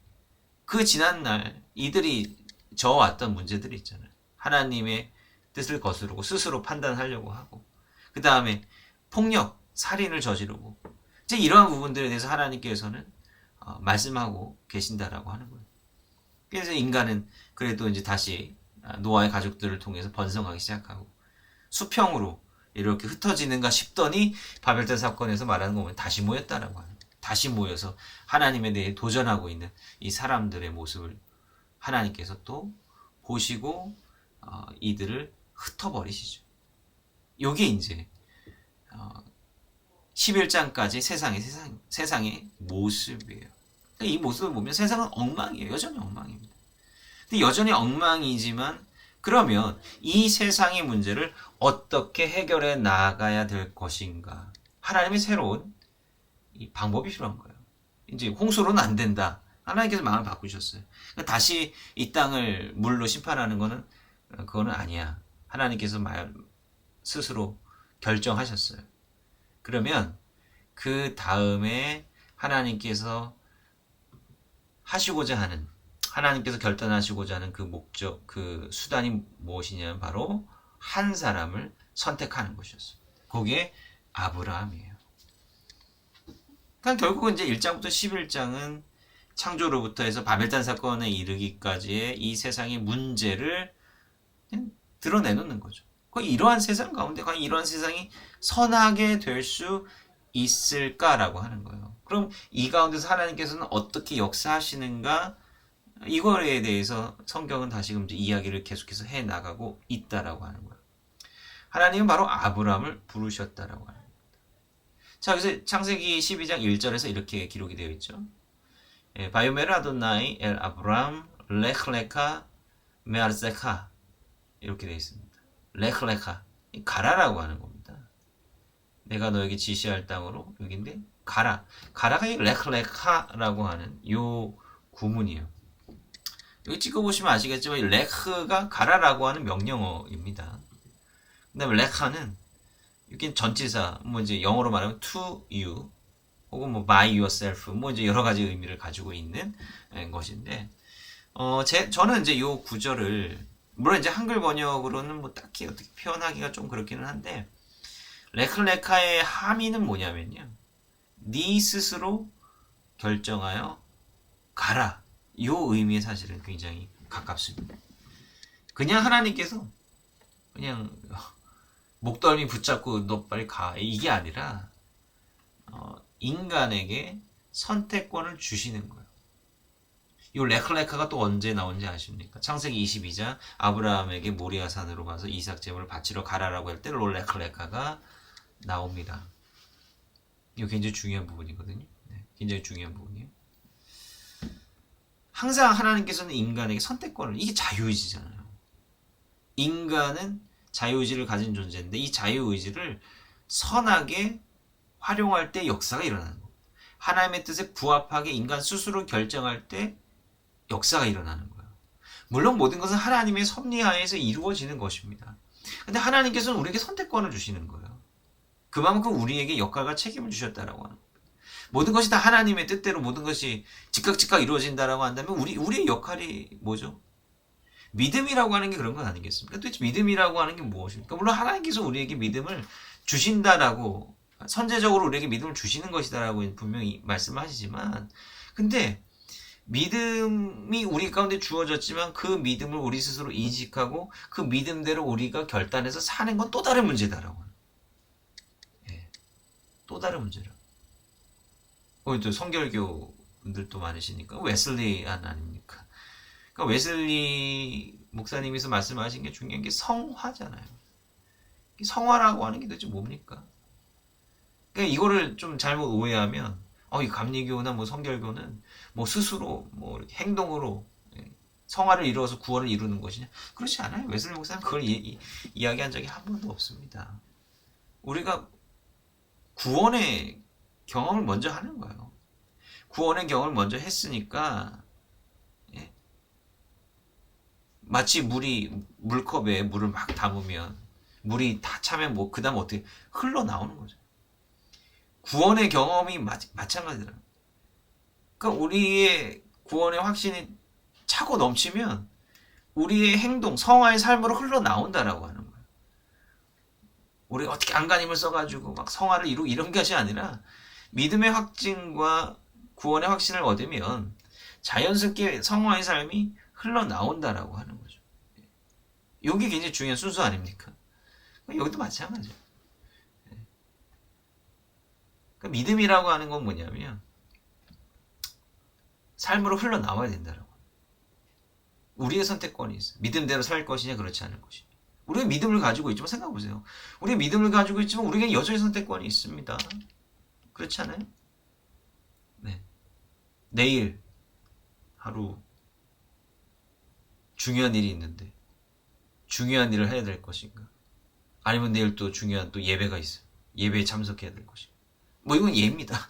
그 지난날 이들이 져왔던 문제들이 있잖아요. 하나님의 뜻을 거스르고 스스로 판단하려고 하고 그 다음에 폭력, 살인을 저지르고 이제 이러한 부분들에 대해서 하나님께서는 말씀하고 계신다라고 하는 거예요. 그래서 인간은 그래도 이제 다시 노아의 가족들을 통해서 번성하기 시작하고 수평으로 이렇게 흩어지는가 싶더니 바벨탑 사건에서 말하는 거 보면 다시 모였다라고 하는 거예요. 다시 모여서 하나님에 대해 도전하고 있는 이 사람들의 모습을 하나님께서 또 보시고 이들을 흩어버리시죠. 요게 이제 11장까지 세상의 모습이에요. 그러니까 이 모습을 보면 세상은 엉망이에요. 여전히 엉망입니다. 근데 여전히 엉망이지만 그러면 이 세상의 문제를 어떻게 해결해 나가야 될 것인가? 하나님의 새로운 이 방법이 필요한 거예요. 이제 홍수로는 안 된다. 하나님께서 마음을 바꾸셨어요. 그러니까 다시 이 땅을 물로 심판하는 거는 그거는 아니야. 하나님께서 스스로 결정하셨어요. 그러면 그 다음에 하나님께서 하시고자 하는 하나님께서 결단하시고자 하는 그 목적, 그 수단이 무엇이냐면 바로 한 사람을 선택하는 것이었어요. 그게 아브라함이에요. 그러니까 결국은 이제 1장부터 11장은 창조로부터 해서 바벨탑 사건에 이르기까지의 이 세상의 문제를 그냥 드러내놓는 거죠. 이러한 세상 가운데 과연 이러한 세상이 선하게 될 수 있을까라고 하는 거예요. 그럼 이 가운데서 하나님께서는 어떻게 역사하시는가? 이거에 대해서 성경은 다시금 이제 이야기를 계속해서 해 나가고 있다라고 하는 거예요. 하나님은 바로 아브라함을 부르셨다라고 하는 겁니다. 자, 그래서 창세기 12장 1절에서 이렇게 기록이 되어 있죠. 바요메르 아도나이 엘 아브람 레흐레카 메아르세카 이렇게 되어 있습니다. 레클레카 가라라고 하는 겁니다. 내가 너에게 지시할 땅으로 여기인데 가라. 가라가 이 레클레카라고 하는 요 구문이에요. 여기 찍어보시면 아시겠지만 이 레크가 가라라고 하는 명령어입니다. 그 다음에 레카는 여기 전치사 뭐 이제 영어로 말하면 to you 혹은 뭐 by yourself 뭐 이제 여러 가지 의미를 가지고 있는 것인데 저는 이제 요 구절을 물론 이제 한글 번역으로는 뭐 딱히 어떻게 표현하기가 좀 그렇기는 한데 레클레카의 함의는 뭐냐면요. 네 스스로 결정하여 가라. 요 의미에 사실은 굉장히 가깝습니다. 그냥 하나님께서 그냥 목덜미 붙잡고 너 빨리 가 이게 아니라 인간에게 선택권을 주시는 거예요. 이 레클레카가 또 언제 나온지 아십니까? 창세기 22장 아브라함에게 모리아산으로 가서 이삭 제물을 바치러 가라라고 할 때 레클레카가 나옵니다. 이거 굉장히 중요한 부분이거든요. 네, 굉장히 중요한 부분이에요. 항상 하나님께서는 인간에게 선택권을 이게 자유의지잖아요. 인간은 자유의지를 가진 존재인데 이 자유의지를 선하게 활용할 때 역사가 일어나는 겁니다. 하나님의 뜻에 부합하게 인간 스스로 결정할 때 역사가 일어나는 거예요. 물론 모든 것은 하나님의 섭리하에서 이루어지는 것입니다. 근데 하나님께서는 우리에게 선택권을 주시는 거예요. 그만큼 우리에게 역할과 책임을 주셨다라고 하는 겁니다. 모든 것이 다 하나님의 뜻대로 모든 것이 즉각 이루어진다라고 한다면 우리의 역할이 뭐죠? 믿음이라고 하는 게 그런 건 아니겠습니까? 도대체 믿음이라고 하는 게 무엇입니까? 물론 하나님께서 우리에게 믿음을 주신다라고 선제적으로 우리에게 믿음을 주시는 것이다라고 분명히 말씀하시지만 근데 믿음이 우리 가운데 주어졌지만 그 믿음을 우리 스스로 인식하고 그 믿음대로 우리가 결단해서 사는 건 또 다른 문제다라고. 예, 또 다른 문제라고. 또 성결교 분들도 많으시니까 웨슬리안 아닙니까? 그러니까 웨슬리 목사님께서 말씀하신 게 중요한 게 성화잖아요. 성화라고 하는 게 도대체 뭡니까? 그러니까 이거를 좀 잘못 오해하면 이 감리교나 뭐 성결교는 뭐 스스로 뭐 행동으로 성화를 이루어서 구원을 이루는 것이냐? 그렇지 않아요. 웨슬리 목사는 그걸 이야기한 적이 한 번도 없습니다. 우리가 구원의 경험을 먼저 하는 거예요. 구원의 경험을 먼저 했으니까 마치 물컵에 물을 막 담으면 물이 다 차면 뭐 그다음 어떻게 흘러나오는 거죠. 구원의 경험이 마찬가지더라. 그러니까 우리의 구원의 확신이 차고 넘치면 우리의 행동, 성화의 삶으로 흘러나온다라고 하는 거예요. 우리가 어떻게 안간힘을 써가지고 막 성화를 이루고 이런 것이 아니라 믿음의 확증과 구원의 확신을 얻으면 자연스럽게 성화의 삶이 흘러나온다라고 하는 거죠. 이게 굉장히 중요한 순서 아닙니까? 여기도 마찬가지예요. 그러니까 믿음이라고 하는 건 뭐냐면 삶으로 흘러나와야 된다라고. 우리의 선택권이 있어요. 믿음대로 살 것이냐 그렇지 않을 것이냐. 우리가 믿음을 가지고 있지만 생각해보세요. 우리가 믿음을 가지고 있지만 우리에게 여전히 선택권이 있습니다. 그렇지 않아요? 네. 내일 하루 중요한 일이 있는데 중요한 일을 해야 될 것인가? 아니면 내일 또 중요한 또 예배가 있어요. 예배에 참석해야 될 것인가? 뭐 이건 예입니다.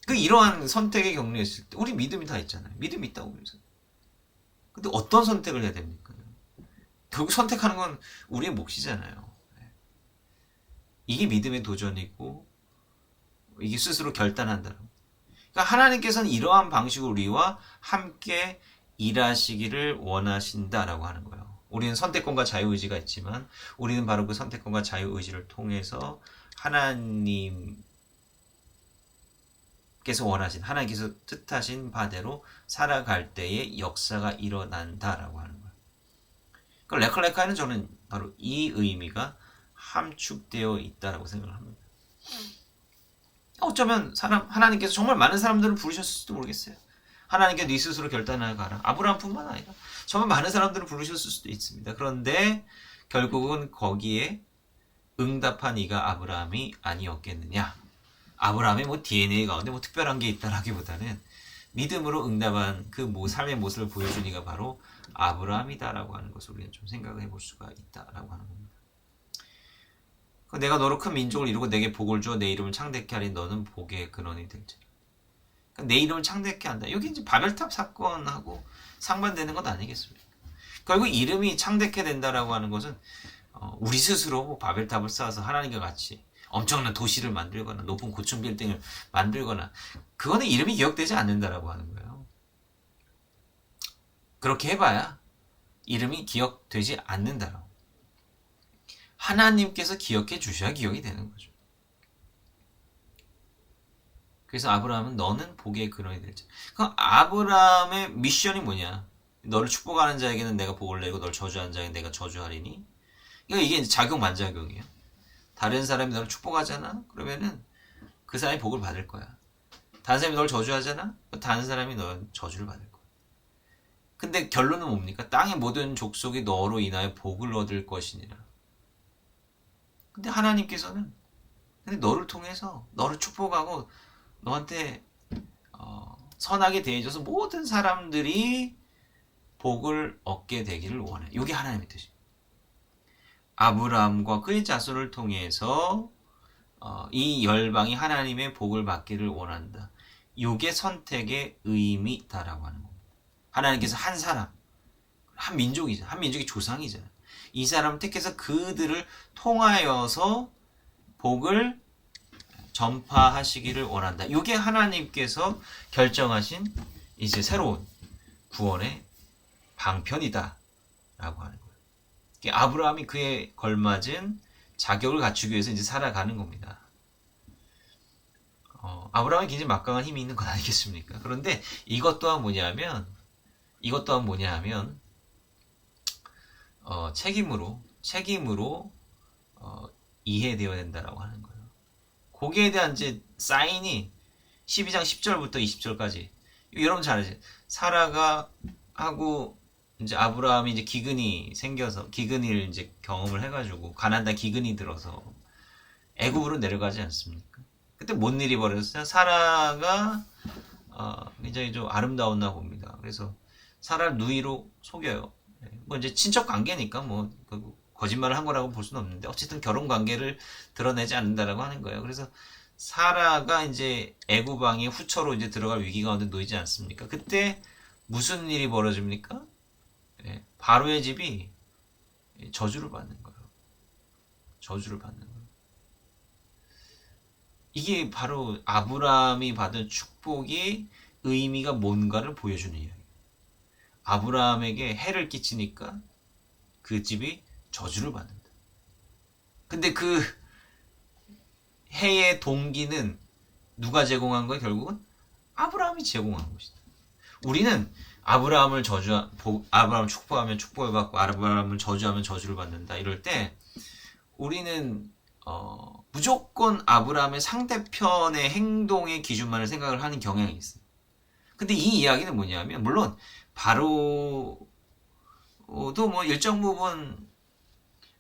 이러한 선택의 경로에 있을 때 우리 믿음이 다 있잖아요. 믿음이 있다고 그래서. 근데 어떤 선택을 해야 됩니까? 결국 선택하는 건 우리의 몫이잖아요. 이게 믿음의 도전이고 이게 스스로 결단한다. 그러니까 하나님께서는 이러한 방식으로 우리와 함께 일하시기를 원하신다라고 하는 거예요. 우리는 선택권과 자유의지가 있지만 우리는 바로 그 선택권과 자유의지를 통해서 하나님께서 하나님께서 뜻하신 바대로 살아갈 때에 역사가 일어난다라고 하는 거예요. 그러니까 레클레카에는 저는 바로 이 의미가 함축되어 있다라고 생각을 합니다. 어쩌면 하나님께서 정말 많은 사람들을 부르셨을지도 모르겠어요. 하나님께 네 스스로 결단하여 가라. 아브라함뿐만 아니라 정말 많은 사람들을 부르셨을 수도 있습니다. 그런데 결국은 거기에 응답한 이가 아브라함이 아니었겠느냐. 아브라함의 뭐 DNA 가운데 뭐 특별한 게 있다라기보다는 믿음으로 응답한 그 삶의 모습을 보여준 이가 바로 아브라함이다라고 하는 것을 우리는 좀 생각을 해볼 수가 있다라고 하는 겁니다. 내가 너로 큰 민족을 이루고 내게 복을 주어 내 이름을 창대케 하리 너는 복의 근원이 될지라. 그러니까 내 이름을 창대케 한다. 여기 이제 바벨탑 사건하고 상반되는 것 아니겠습니까? 결국 이름이 창대케 된다라고 하는 것은 우리 스스로 바벨탑을 쌓아서 하나님과 같이 엄청난 도시를 만들거나 높은 고층 빌딩을 만들거나 그거는 이름이 기억되지 않는다라고 하는 거예요. 그렇게 해봐야 이름이 기억되지 않는다라고. 하나님께서 기억해 주셔야 기억이 되는 거죠. 그래서 아브라함은 너는 복의 근원이 될지. 그럼 아브라함의 미션이 뭐냐? 너를 축복하는 자에게는 내가 복을 내고 너를 저주하는 자에게는 내가 저주하리니. 그러니까 이게 작용 반작용이에요. 다른 사람이 너를 축복하잖아? 그러면은 그 사람이 복을 받을 거야. 다른 사람이 너를 저주하잖아? 다른 사람이 너 저주를 받을 거야. 근데 결론은 뭡니까? 땅의 모든 족속이 너로 인하여 복을 얻을 것이니라. 근데 하나님께서는 근데 너를 통해서 너를 축복하고 너한테 선하게 대해줘서 모든 사람들이 복을 얻게 되기를 원해. 이게 하나님의 뜻이에요. 아브라함과 그의 자손을 통해서 이 열방이 하나님의 복을 받기를 원한다. 이게 선택의 의미다라고 하는 겁니다. 하나님께서 한 사람, 한 민족이잖아. 한 민족의 조상이잖아. 이 사람을 택해서 그들을 통하여서 복을 전파하시기를 원한다. 이게 하나님께서 결정하신 이제 새로운 구원의 방편이다 라고 하는 거예요. 아브라함이 그에 걸맞은 자격을 갖추기 위해서 이제 살아가는 겁니다. 아브라함이 굉장히 막강한 힘이 있는 건 아니겠습니까? 그런데 이것 또한 뭐냐면 책임으로 이해되어야 된다라고 하는 거예요. 거기에 대한 이제 사인이 12장 10절부터 20절까지 여러분 잘 아시죠? 사라가 하고 이제 아브라함이 이제 기근이 생겨서 기근을 이제 경험을 해가지고 가나안 땅 기근이 들어서 애굽으로 내려가지 않습니까? 그때 뭔 일이 벌어졌어요? 사라가 굉장히 좀 아름다웠나 봅니다. 그래서 사라를 누이로 속여요. 뭐 이제 친척 관계니까 뭐 거짓말을 한 거라고 볼 수는 없는데 어쨌든 결혼 관계를 드러내지 않는다라고 하는 거예요. 그래서 사라가 이제 애굽 왕의 후처로 이제 들어갈 위기 가운데 놓이지 않습니까? 그때 무슨 일이 벌어집니까? 바로의 집이 저주를 받는 거예요. 저주를 받는 거예요. 이게 바로 아브라함이 받은 축복의 의미가 뭔가를 보여주는 이야기예요. 아브라함에게 해를 끼치니까 그 집이 저주를 받는다. 근데 그 해의 동기는 누가 제공한 거예요? 결국은 아브라함이 제공한 것이다. 우리는 아브라함을 축복하면 축복을 받고 아브라함을 저주하면 저주를 받는다. 이럴 때 우리는 무조건 아브라함의 상대편의 행동의 기준만을 생각을 하는 경향이 있어요. 근데 이 이야기는 뭐냐면 물론 바로도 뭐 일정 부분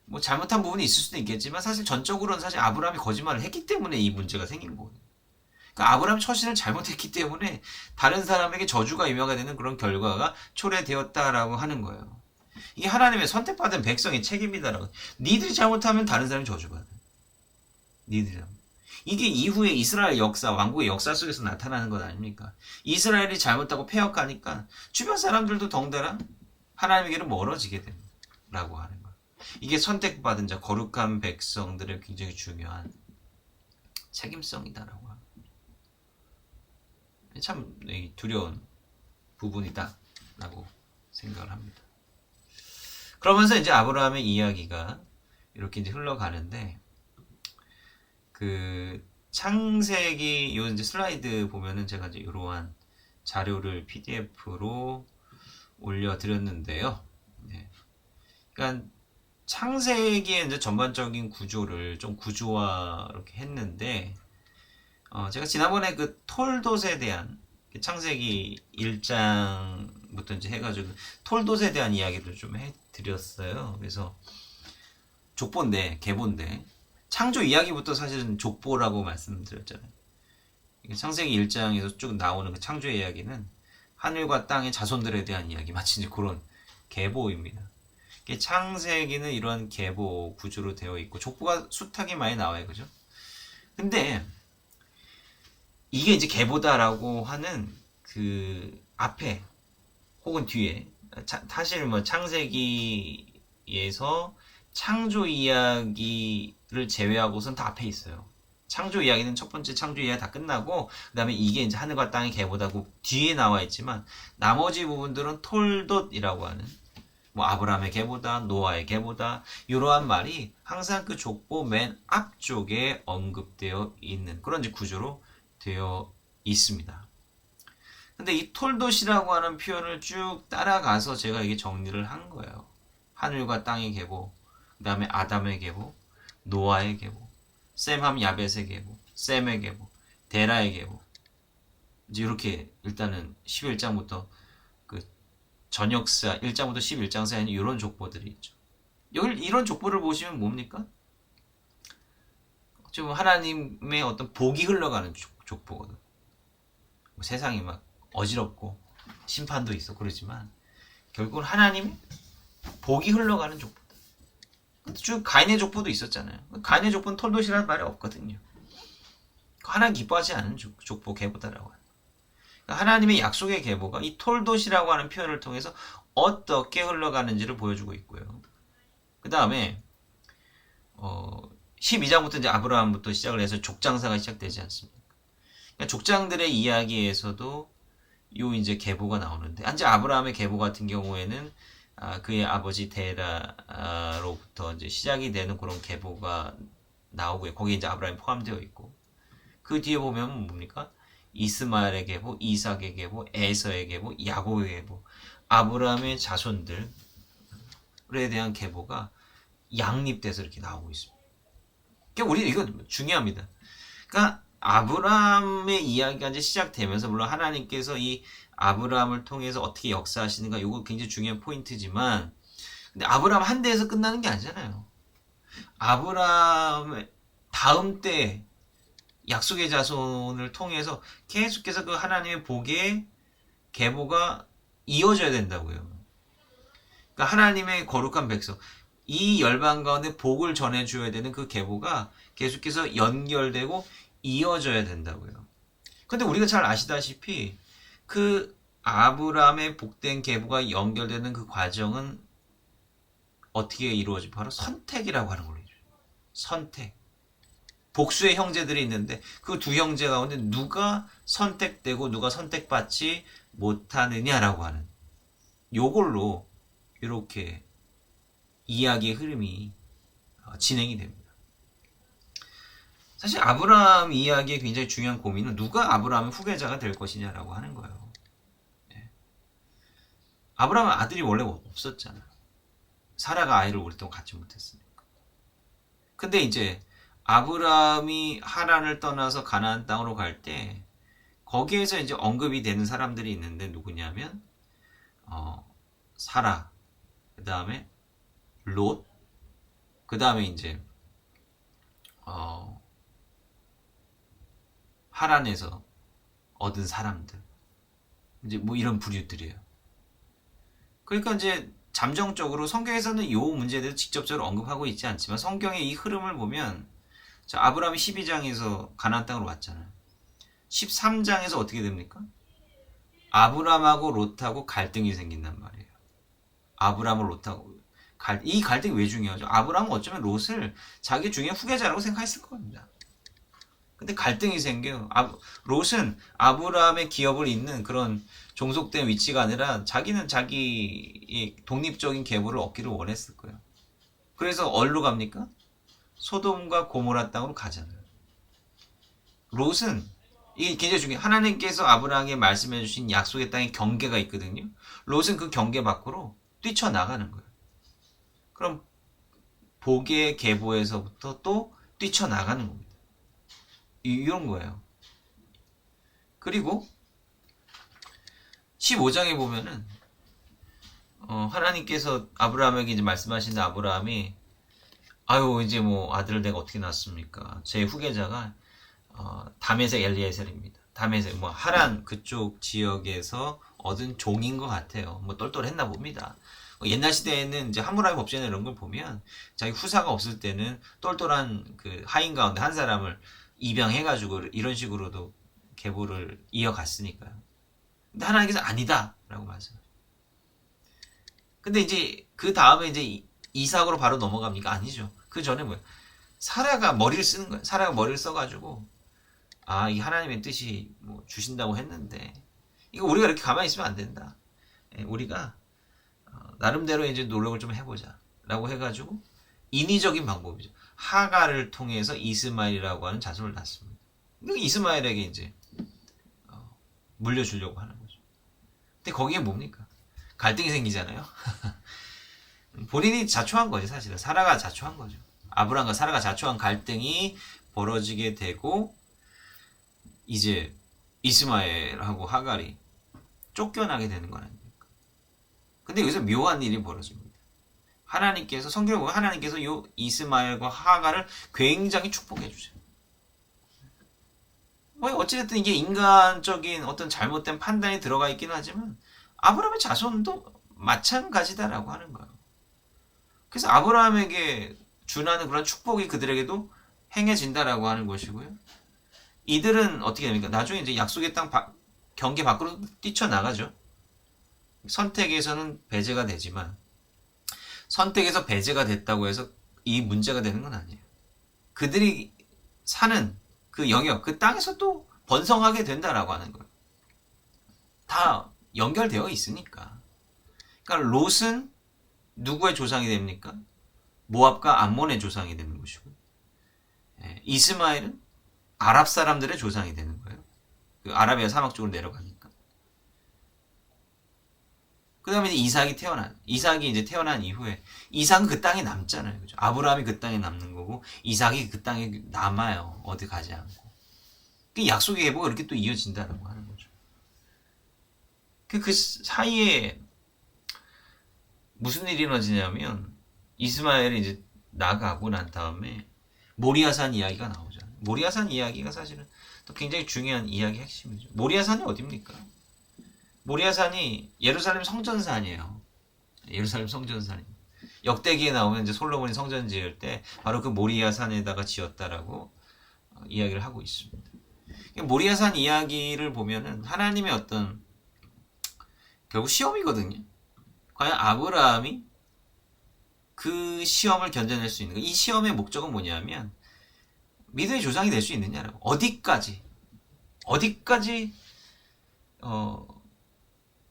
뭐 잘못한 부분이 있을 수도 있겠지만 사실 전적으로는 사실 아브라함이 거짓말을 했기 때문에 이 문제가 생긴 거거든요. 그러니까 아브라함 처신을 잘못했기 때문에 다른 사람에게 저주가 임하게 되는 그런 결과가 초래되었다라고 하는 거예요. 이게 하나님의 선택받은 백성의 책임이다라고. 니들이 잘못하면 다른 사람이 저주받아. 니들이 잘못. 이게 이후에 이스라엘 역사, 왕국의 역사 속에서 나타나는 것 아닙니까? 이스라엘이 잘못하고 폐역하니까 주변 사람들도 덩달아 하나님에게로 멀어지게 된다라고 하는 거예요. 이게 선택받은 자, 거룩한 백성들의 굉장히 중요한 책임성이다라고 합니다. 참 두려운 부분이다라고 생각을 합니다. 그러면서 이제 아브라함의 이야기가 이렇게 이제 흘러가는데 그 창세기 요 이제 슬라이드 보면은 제가 이제 이러한 자료를 PDF로 올려드렸는데요. 네. 그러니까 창세기의 이제 전반적인 구조를 좀 구조화 이렇게 했는데 제가 지난번에 그 톨돗에 대한 창세기 1장부터 이제 해가지고 톨돗에 대한 이야기를 좀 해드렸어요. 그래서 족보인데 계보인데 창조 이야기부터 사실은 족보라고 말씀드렸잖아요. 창세기 1장에서 쭉 나오는 그 창조의 이야기는 하늘과 땅의 자손들에 대한 이야기, 마치 이제 그런 계보입니다. 창세기는 이런 계보 구조로 되어 있고 족보가 숱하게 많이 나와요, 그죠? 근데 이게 이제 계보다라고 하는 그 앞에 혹은 뒤에 사실 뭐 창세기에서 창조 이야기를 제외하고선 다 앞에 있어요. 창조 이야기는 첫 번째 창조 이야기 다 끝나고 그 다음에 이게 이제 하늘과 땅의 계보다고 뒤에 나와 있지만 나머지 부분들은 톨돛이라고 하는 뭐 아브라함의 계보다 노아의 계보다 이러한 말이 항상 그 족보 맨 앞쪽에 언급되어 있는 그런 이제 구조로 되어 있습니다. 근데 이 톨돛이라고 하는 표현을 쭉 따라가서 제가 이게 정리를 한 거예요. 하늘과 땅의 계보, 그 다음에 아담의 계보, 노아의 계보, 셈함 야벳의 계보, 셈의 계보, 데라의 계보. 이제 이렇게 일단은 11장부터 그 전역사 1장부터 11장 사이에는 이런 족보들이 있죠. 여기 이런 족보를 보시면 뭡니까? 좀 하나님의 어떤 복이 흘러가는 족보거든. 뭐 세상이 막 어지럽고 심판도 있어 그러지만 결국은 하나님의 복이 흘러가는 족보다. 쭉 가인의 족보도 있었잖아요. 가인의 족보는 톨돛이라는 말이 없거든요. 하나님 기뻐하지 않은 족보 계보다라고 하는. 하나님의 약속의 계보가 이 톨돛이라고 하는 표현을 통해서 어떻게 흘러가는지를 보여주고 있고요. 그 다음에 12장부터 이제 아브라함부터 시작을 해서 족장사가 시작되지 않습니까? 그러니까 족장들의 이야기에서도 요 이제 계보가 나오는데, 이제 아브라함의 계보 같은 경우에는 그의 아버지 데라로부터 이제 시작이 되는 그런 계보가 나오고요. 거기에 이제 아브라함이 포함되어 있고, 그 뒤에 보면 뭡니까? 이스마엘의 계보, 이삭의 계보, 에서의 계보, 야곱의 계보, 아브라함의 자손들에 대한 계보가 양립돼서 이렇게 나오고 있습니다. 그러니까 우리 이거 중요합니다. 그러니까 아브라함의 이야기가 이제 시작되면서 물론 하나님께서 이 아브라함을 통해서 어떻게 역사하시는가 이거 굉장히 중요한 포인트지만 근데 아브라함 한 대에서 끝나는 게 아니잖아요. 아브라함의 다음 때 약속의 자손을 통해서 계속해서 그 하나님의 복의 계보가 이어져야 된다고요. 그러니까 하나님의 거룩한 백성 이 열방 가운데 복을 전해줘야 되는 그 계보가 계속해서 연결되고 이어져야 된다고요. 근데 우리가 잘 아시다시피 그 아브라함의 복된 계보가 연결되는 그 과정은 어떻게 이루어지고 바로 선택이라고 하는 걸로 이루어져요. 선택. 복수의 형제들이 있는데 그 두 형제 가운데 누가 선택되고 누가 선택받지 못하느냐라고 하는 요걸로 이렇게 이야기의 흐름이 진행이 됩니다. 사실 아브라함 이야기의 굉장히 중요한 고민은 누가 아브라함의 후계자가 될 것이냐라고 하는 거예요. 네. 아브라함은 아들이 원래 없었잖아요. 사라가 아이를 오랫동안 갖지 못했으니까. 근데 이제 아브라함이 하란을 떠나서 가나안 땅으로 갈 때 거기에서 이제 언급이 되는 사람들이 있는데 누구냐면 사라, 그 다음에 롯, 그 다음에 이제 하란에서 얻은 사람들 이제 뭐 이런 부류들이에요. 그러니까 이제 잠정적으로 성경에서는 이 문제에 대해서 직접적으로 언급하고 있지 않지만 성경의 이 흐름을 보면 자, 아브라함이 12장에서 가나안 땅으로 왔잖아요. 13장에서 어떻게 됩니까? 아브라함하고 롯하고 갈등이 생긴단 말이에요. 아브라함을 롯하고 이 갈등이 왜 중요하죠? 아브라함은 어쩌면 롯을 자기 중에 후계자라고 생각했을 겁니다. 근데 갈등이 생겨요. 롯은 아브라함의 기업을 잇는 그런 종속된 위치가 아니라 자기는 자기 독립적인 계보를 얻기를 원했을 거예요. 그래서 어디로 갑니까? 소돔과 고모라 땅으로 가잖아요. 롯은 이게 굉장히 중요해요. 하나님께서 아브라함에게 말씀해 주신 약속의 땅에 경계가 있거든요. 롯은 그 경계 밖으로 뛰쳐나가는 거예요. 그럼 복의 계보에서부터 또 뛰쳐나가는 겁니다. 이런 거예요. 그리고 15장에 보면은 하나님께서 아브라함에게 이제 말씀하신 아브라함이 아유 이제 뭐 아들을 내가 어떻게 낳습니까? 제 후계자가 다메섹 엘리에셀입니다. 다메섹 뭐 하란 그쪽 지역에서 얻은 종인 것 같아요. 뭐 똘똘했나 봅니다. 옛날 시대에는 이제 하무라비 법전에 이런 걸 보면 자기 후사가 없을 때는 똘똘한 그 하인 가운데 한 사람을 입양해가지고 이런 식으로도 계보를 이어갔으니까요. 근데 하나님께서 아니다라고 말씀하세요. 근데 이제 그 다음에 이제 이삭으로 바로 넘어갑니까? 아니죠. 그 전에 뭐예요? 사라가 머리를 쓰는 거예요. 사라가 머리를 써가지고 이 하나님의 뜻이 뭐 주신다고 했는데 이거 우리가 이렇게 가만히 있으면 안 된다. 우리가 나름대로 이제 노력을 좀 해보자 라고 해가지고 인위적인 방법이죠. 하가를 통해서 이스마엘이라고 하는 자손을 낳습니다. 이스마엘에게 이제 물려주려고 하는 거죠. 근데 거기에 뭡니까? 갈등이 생기잖아요. 본인이 자초한 거죠. 사실은 사라가 자초한 거죠. 아브람과 사라가 자초한 갈등이 벌어지게 되고 이제 이스마엘하고 하갈이 쫓겨나게 되는 거 아닙니까? 근데 여기서 묘한 일이 벌어집니다. 하나님께서 성경을 보면 하나님께서 요 이스마엘과 하갈을 굉장히 축복해 주세요. 뭐 어찌됐든 이게 인간적인 어떤 잘못된 판단이 들어가 있긴 하지만 아브라함의 자손도 마찬가지다라고 하는 거예요. 그래서 아브라함에게 준하는 그런 축복이 그들에게도 행해진다라고 하는 것이고요. 이들은 어떻게 됩니까? 나중에 이제 약속의 땅 경계 밖으로 뛰쳐나가죠. 선택에서는 배제가 되지만 선택에서 배제가 됐다고 해서 이 문제가 되는 건 아니에요. 그들이 사는 그 영역, 그 땅에서 또 번성하게 된다라고 하는 거예요. 다 연결되어 있으니까. 그러니까 롯은 누구의 조상이 됩니까? 모압과 암몬의 조상이 되는 것이고, 이스마엘은 아랍 사람들의 조상이 되는 거예요. 그 아라비아 사막 쪽으로 내려가니까. 그 다음에 이삭이 이제 태어난 이후에, 이삭은 그 땅에 남잖아요. 그죠? 아브라함이 그 땅에 남는 거고, 이삭이 그 땅에 남아요. 어디 가지 않고. 그 약속의 계보가 이렇게 또 이어진다는 하는 거죠. 그 사이에 무슨 일이 일어나지냐면, 이스마엘이 이제 나가고 난 다음에 모리아산 이야기가 나오잖아요. 모리아산 이야기가 사실은 또 굉장히 중요한 이야기 핵심이죠. 모리아산이 어딥니까? 모리아산이 예루살렘 성전산이에요. 예루살렘 성전산입니다. 역대기에 나오면 이제 솔로몬이 성전 지을 때 바로 그 모리아산에다가 지었다라고 이야기를 하고 있습니다. 모리아산 이야기를 보면은 하나님의 어떤 결국 시험이거든요. 과연 아브라함이 그 시험을 견뎌낼 수 있는 거. 이 시험의 목적은 뭐냐면 믿음의 조상이 될 수 있느냐라고. 어디까지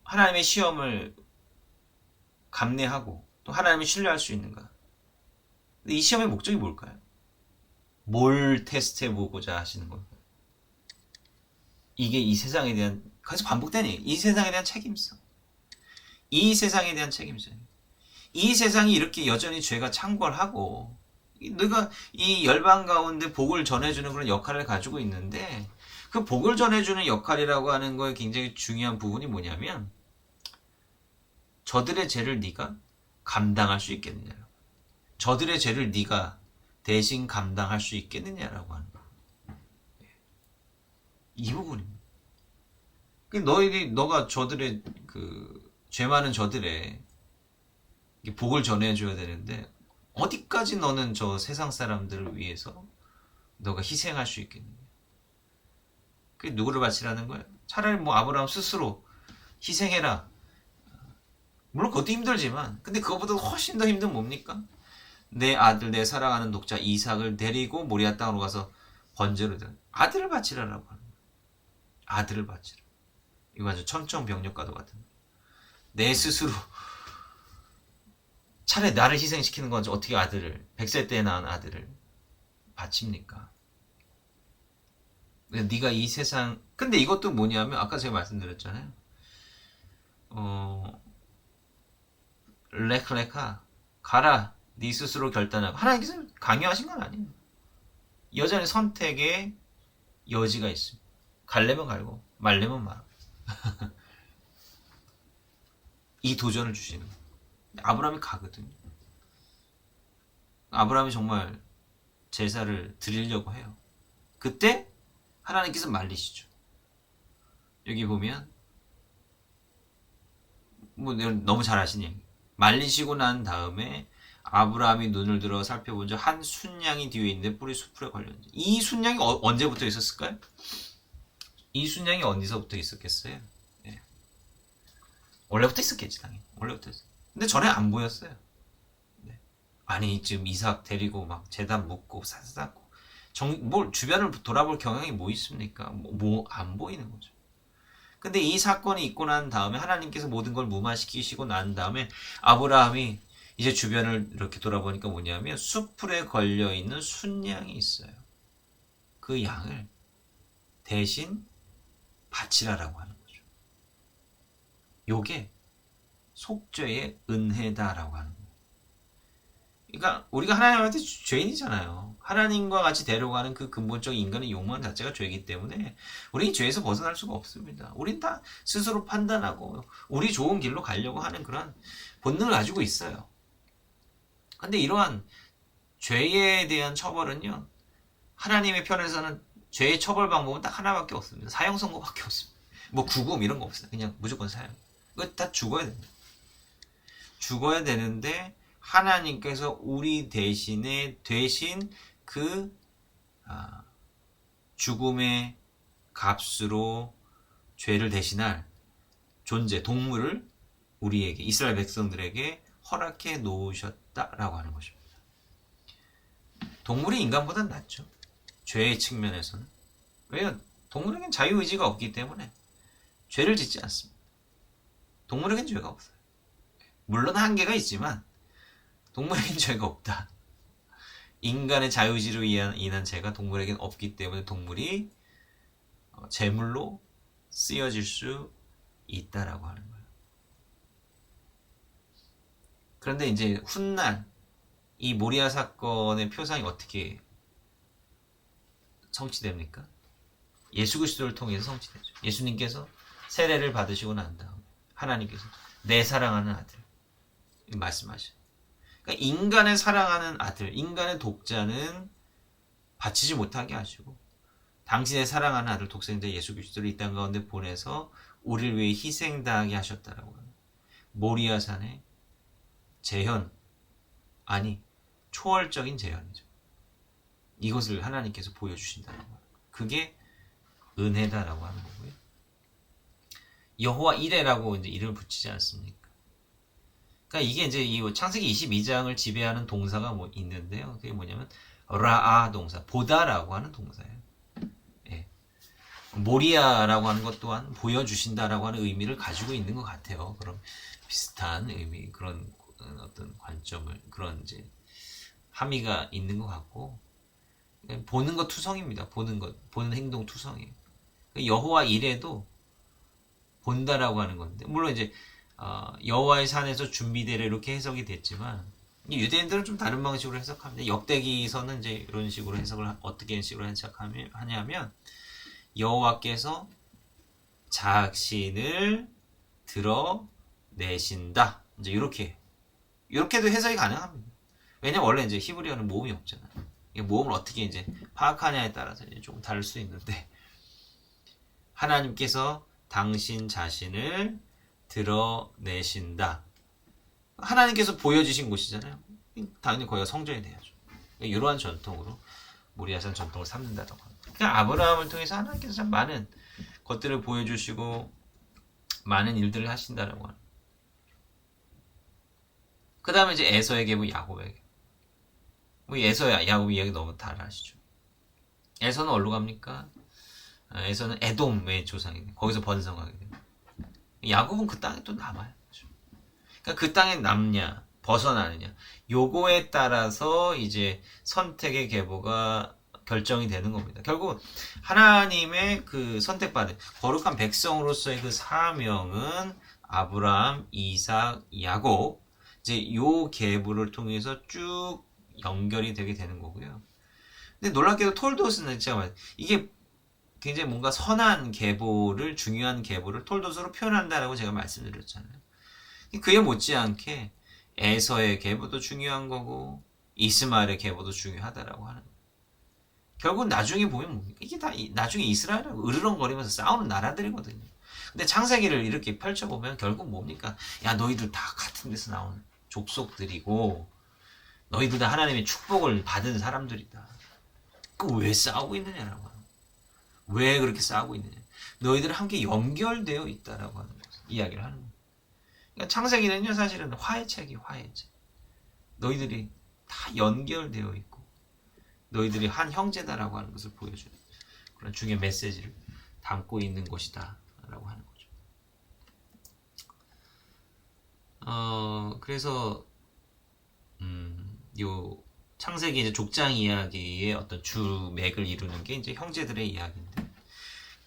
하나님의 시험을 감내하고 또 하나님을 신뢰할 수 있는가. 근데 이 시험의 목적이 뭘까요? 뭘 테스트해 보고자 하시는 걸까요? 이게 이 세상에 대한 계속 반복되는 얘기. 이 세상에 대한 책임성. 이 세상에 대한 책임성. 이 세상이 이렇게 여전히 죄가 창궐하고 너가 이 열방 가운데 복을 전해주는 그런 역할을 가지고 있는데 그 복을 전해주는 역할이라고 하는 거에 굉장히 중요한 부분이 뭐냐면 저들의 죄를 네가 감당할 수 있겠느냐라고. 저들의 죄를 네가 대신 감당할 수 있겠느냐라고 하는 거. 이 부분입니다. 너가 저들의 죄 많은 저들의 복을 전해줘야 되는데 어디까지 너는 저 세상 사람들을 위해서 너가 희생할 수 있겠느냐. 그게 누구를 바치라는 거예요? 차라리 뭐 아브라함 스스로 희생해라. 물론 그것도 힘들지만 근데 그것보다 훨씬 더 힘든 뭡니까? 내 아들, 내 사랑하는 독자 이삭을 데리고 모리아 땅으로 가서 번제를 드려. 아들을 바치라라고 하는 거예요. 아들을 바치라. 이거 아주 천정병력과도 같은 거예요. 내 스스로 차라리 나를 희생시키는 건지 어떻게 100세 때 낳은 아들을 바칩니까? 네가 이 세상 근데 이것도 뭐냐면 아까 제가 말씀드렸잖아요. 레카 가라 네 스스로 결단하고 하나님께서 강요하신 건 아니에요. 여전히 선택의 여지가 있습니다. 갈래면 갈고 말래면 말. 이 도전을 주시는 거예요. 아브라함이 가거든요. 아브라함이 정말 제사를 드리려고 해요. 그때 하나님께서 말리시죠. 여기 보면 뭐 너무 잘 아시는 얘기. 말리시고 난 다음에 아브라함이 눈을 들어 살펴본 적 한 순양이 뒤에 있는데 뿔이 수풀에 걸렸는지. 이 순양이 언제부터 있었을까요? 이 순양이 어디서부터 있었겠어요? 예. 원래부터 있었겠지, 당연히. 원래부터 있었. 근데 전에 안 보였어요. 네. 아니 지금 이삭 데리고 막 제단 묻고 쌓고 뭘 주변을 돌아볼 경향이 뭐 있습니까? 뭐 안 보이는 거죠. 근데 이 사건이 있고 난 다음에 하나님께서 모든 걸 무마시키시고 난 다음에 아브라함이 이제 주변을 이렇게 돌아보니까 뭐냐면 수풀에 걸려있는 순양이 있어요. 그 양을 대신 바치라라고 하는 거죠. 요게 속죄의 은혜다라고 하는 거예요. 그러니까 우리가 하나님한테 죄인이잖아요. 하나님과 같이 데려가는 그 근본적인 인간의 욕망 자체가 죄이기 때문에 우리는 죄에서 벗어날 수가 없습니다. 우린 다 스스로 판단하고 우리 좋은 길로 가려고 하는 그런 본능을 가지고 있어요. 근데 이러한 죄에 대한 처벌은요, 하나님의 편에서는 죄의 처벌 방법은 딱 하나밖에 없습니다. 사형 선고밖에 없습니다. 뭐 구금 이런 거 없어요. 그냥 무조건 사형. 이거 다 죽어야 됩니다. 죽어야 되는데 하나님께서 우리 대신 그 죽음의 값으로 죄를 대신할 존재, 동물을 우리에게, 이스라엘 백성들에게 허락해 놓으셨다라고 하는 것입니다. 동물이 인간보다는 낫죠. 죄의 측면에서는. 왜요? 동물에겐 자유의지가 없기 때문에 죄를 짓지 않습니다. 동물에겐 죄가 없어요. 물론 한계가 있지만 동물에겐 죄가 없다. 인간의 자유의지로 인한 죄가 동물에겐 없기 때문에 동물이 제물로 쓰여질 수 있다라고 하는 거예요. 그런데 이제 훗날 이 모리아 사건의 표상이 어떻게 성취됩니까? 예수 그리스도를 통해서 성취되죠. 예수님께서 세례를 받으시고 난 다음에 하나님께서 내 사랑하는 아들 말씀하셔요. 그러니까 인간의 사랑하는 아들, 인간의 독자는 바치지 못하게 하시고 당신의 사랑하는 아들 독생자 예수 그리스도를 이 땅 가운데 보내서 우리를 위해 희생당하게 하셨다라고 합니다. 모리아산의 재현, 아니 초월적인 재현이죠. 이것을 하나님께서 보여주신다는 거예요. 그게 은혜다라고 하는 거고요. 여호와 이레라고 이제 이름을 붙이지 않습니까? 그러니까 이게 이제 이 창세기 22장을 지배하는 동사가 뭐 있는데요. 그게 뭐냐면 라아 동사, 보다라고 하는 동사예요. 예. 모리아라고 하는 것 또한 보여주신다라고 하는 의미를 가지고 있는 것 같아요. 그런 비슷한 의미, 그런 어떤 관점을, 그런 이제 함의가 있는 것 같고, 보는 것 투성입니다. 보는 것, 보는 행동 투성이에요. 여호와 이레도 본다라고 하는 건데, 물론 이제 여호와의 산에서 준비되려 이렇게 해석이 됐지만 유대인들은 좀 다른 방식으로 해석합니다. 역대기서는 이제 이런 식으로 해석을 어떻게 식으로 해석하냐면 여호와께서 자신을 드러내신다. 이제 이렇게도 해석이 가능합니다. 왜냐면 원래 이제 히브리어는 모음이 없잖아요. 모음을 어떻게 이제 파악하냐에 따라서 이제 조금 다를 수 있는데, 하나님께서 당신 자신을 드러내신다. 하나님께서 보여주신 곳이잖아요. 당연히 거기가 성전이 돼야죠. 이러한 전통으로 모리아산 전통을 삼는다고 합니다. 그러니까 아브라함을 통해서 하나님께서 참 많은 것들을 보여주시고 많은 일들을 하신다라고 합니다. 그 다음에 이제 에서에게 뭐 야곱에게. 뭐 에서야 야곱 이야기 너무 잘 아시죠. 에서는 어디로 갑니까? 에서는 에돔의 조상이에요. 거기서 번성하게 됩니다. 야곱은 그 땅에 또 남아요. 그러니까 그 땅에 남냐 벗어나느냐 요거에 따라서 이제 선택의 계보가 결정이 되는 겁니다. 결국 하나님의 그 선택받은 거룩한 백성으로서의 그 사명은 아브라함, 이삭, 야곱, 이제 요 계보를 통해서 쭉 연결이 되게 되는 거고요. 근데 놀랍게도 톨도스는 제가 이게 굉장히 뭔가 선한 계보를, 중요한 계보를 톨도스로 표현한다라고 제가 말씀드렸잖아요. 그에 못지않게 에서의 계보도 중요한 거고 이스마엘의 계보도 중요하다라고 하는 거예요. 결국 나중에 보면 뭡니까? 이게 다 나중에 이스라엘하고 으르렁거리면서 싸우는 나라들이거든요. 근데 창세기를 이렇게 펼쳐보면 결국 뭡니까? 야, 너희들 다 같은 데서 나온 족속들이고 너희들 다 하나님의 축복을 받은 사람들이다. 그 왜 싸우고 있느냐라고 하는 거예요. 왜 그렇게 싸우고 있느냐? 너희들 함께 연결되어 있다라고 하는 것을 이야기를 하는 거예요. 그러니까 창세기는요, 사실은 화해 책이 화해책. 너희들이 다 연결되어 있고 너희들이 한 형제다라고 하는 것을 보여주는 그런 중요한 메시지를 담고 있는 것이다 라고 하는 거죠. 그래서 요 창세기 이제 족장 이야기의 어떤 주맥을 이루는 게 이제 형제들의 이야기인데,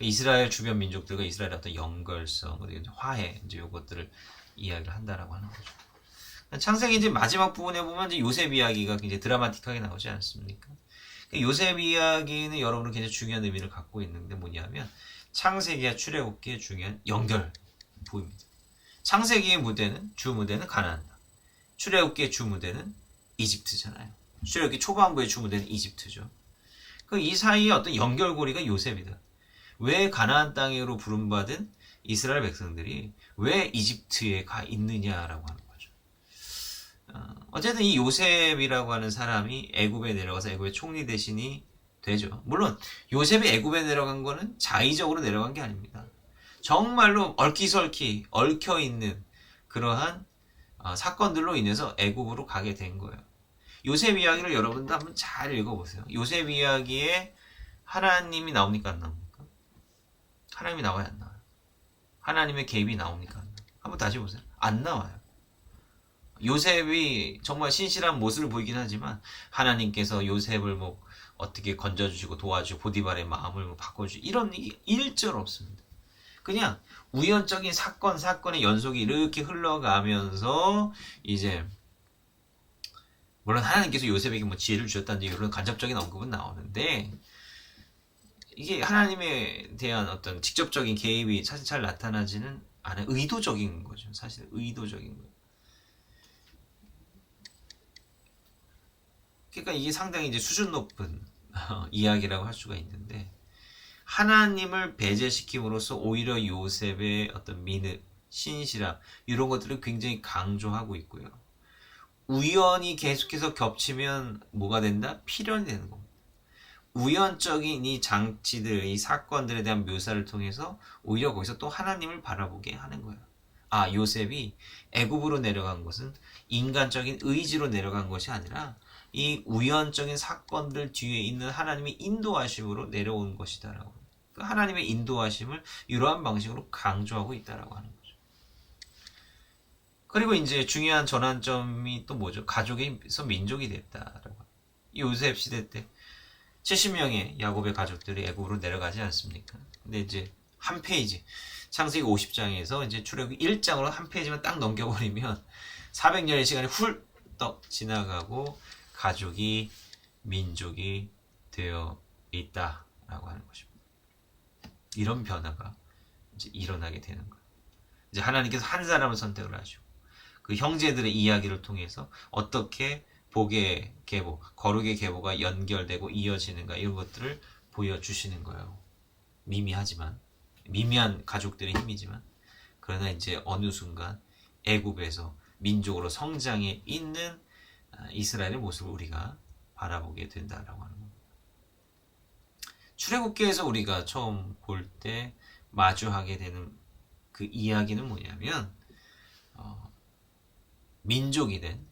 이스라엘 주변 민족들과 이스라엘의 어떤 연결성, 화해, 이제 요것들을 이야기를 한다라고 하는 거죠. 창세기 이제 마지막 부분에 보면 이제 요셉 이야기가 굉장히 드라마틱하게 나오지 않습니까? 요셉 이야기는 여러분은 굉장히 중요한 의미를 갖고 있는데 뭐냐면 창세기와 출애굽기의 중요한 연결 부입니다. 창세기의 무대는 주 무대는 가나안, 출애굽기의 주 무대는 이집트잖아요. 출애굽기 초반부의 주 무대는 이집트죠. 이 사이에 어떤 연결고리가 요셉이다. 왜 가나안 땅으로 부름받은 이스라엘 백성들이 왜 이집트에 가 있느냐라고 하는 거죠. 어쨌든 이 요셉이라고 하는 사람이 애굽에 내려가서 애굽의 총리 대신이 되죠. 물론 요셉이 애굽에 내려간 거는 자의적으로 내려간 게 아닙니다. 정말로 얼키설키 얽혀있는 그러한 사건들로 인해서 애굽으로 가게 된 거예요. 요셉 이야기를 여러분도 한번 잘 읽어보세요. 요셉 이야기에 하나님이 나옵니까 안 나옵니까? 하나님이 나와요 안 나와요? 하나님의 개입이 나옵니까 안 나와요? 한번 다시 보세요. 안 나와요. 요셉이 정말 신실한 모습을 보이긴 하지만 하나님께서 요셉을 뭐 어떻게 건져주시고 도와주고 보디발의 마음을 뭐 바꿔주시고 이런 일절 없습니다. 그냥 우연적인 사건의 연속이 이렇게 흘러가면서 이제 물론 하나님께서 요셉에게 뭐 지혜를 주셨다든지 이런 간접적인 언급은 나오는데 이게 하나님에 대한 어떤 직접적인 개입이 사실 잘 나타나지는 않아요. 의도적인 거죠. 사실 의도적인 거예요. 그러니까 이게 상당히 이제 수준 높은 이야기라고 할 수가 있는데 하나님을 배제시킴으로써 오히려 요셉의 어떤 민의, 신실함 이런 것들을 굉장히 강조하고 있고요. 우연이 계속해서 겹치면 뭐가 된다? 필연이 되는 겁니다. 우연적인 이 장치들, 이 사건들에 대한 묘사를 통해서 오히려 거기서 또 하나님을 바라보게 하는 거예요. 아, 요셉이 애굽으로 내려간 것은 인간적인 의지로 내려간 것이 아니라 이 우연적인 사건들 뒤에 있는 하나님의 인도하심으로 내려온 것이다라고. 그 하나님의 인도하심을 이러한 방식으로 강조하고 있다라고 하는 거죠. 그리고 이제 중요한 전환점이 또 뭐죠? 가족에서 민족이 됐다라고. 요셉 시대 때 70명의 야곱의 가족들이 애굽으로 내려가지 않습니까? 근데 이제 한 페이지, 창세기 50장에서 이제 출애굽기 1장으로 한 페이지만 딱 넘겨버리면 400년의 시간이 훌떡 지나가고 가족이 민족이 되어 있다라고 하는 것입니다. 이런 변화가 이제 일어나게 되는 거예요. 이제 하나님께서 한 사람을 선택을 하시고 그 형제들의 이야기를 통해서 어떻게 복의 계보, 거룩의 계보가 연결되고 이어지는가 이런 것들을 보여주시는 거예요. 미미하지만 미미한 가족들의 힘이지만 그러나 이제 어느 순간 애굽에서 민족으로 성장해 있는 이스라엘의 모습을 우리가 바라보게 된다라고 하는 겁니다. 출애굽기에서 우리가 처음 볼 때 마주하게 되는 그 이야기는 뭐냐면 민족이 된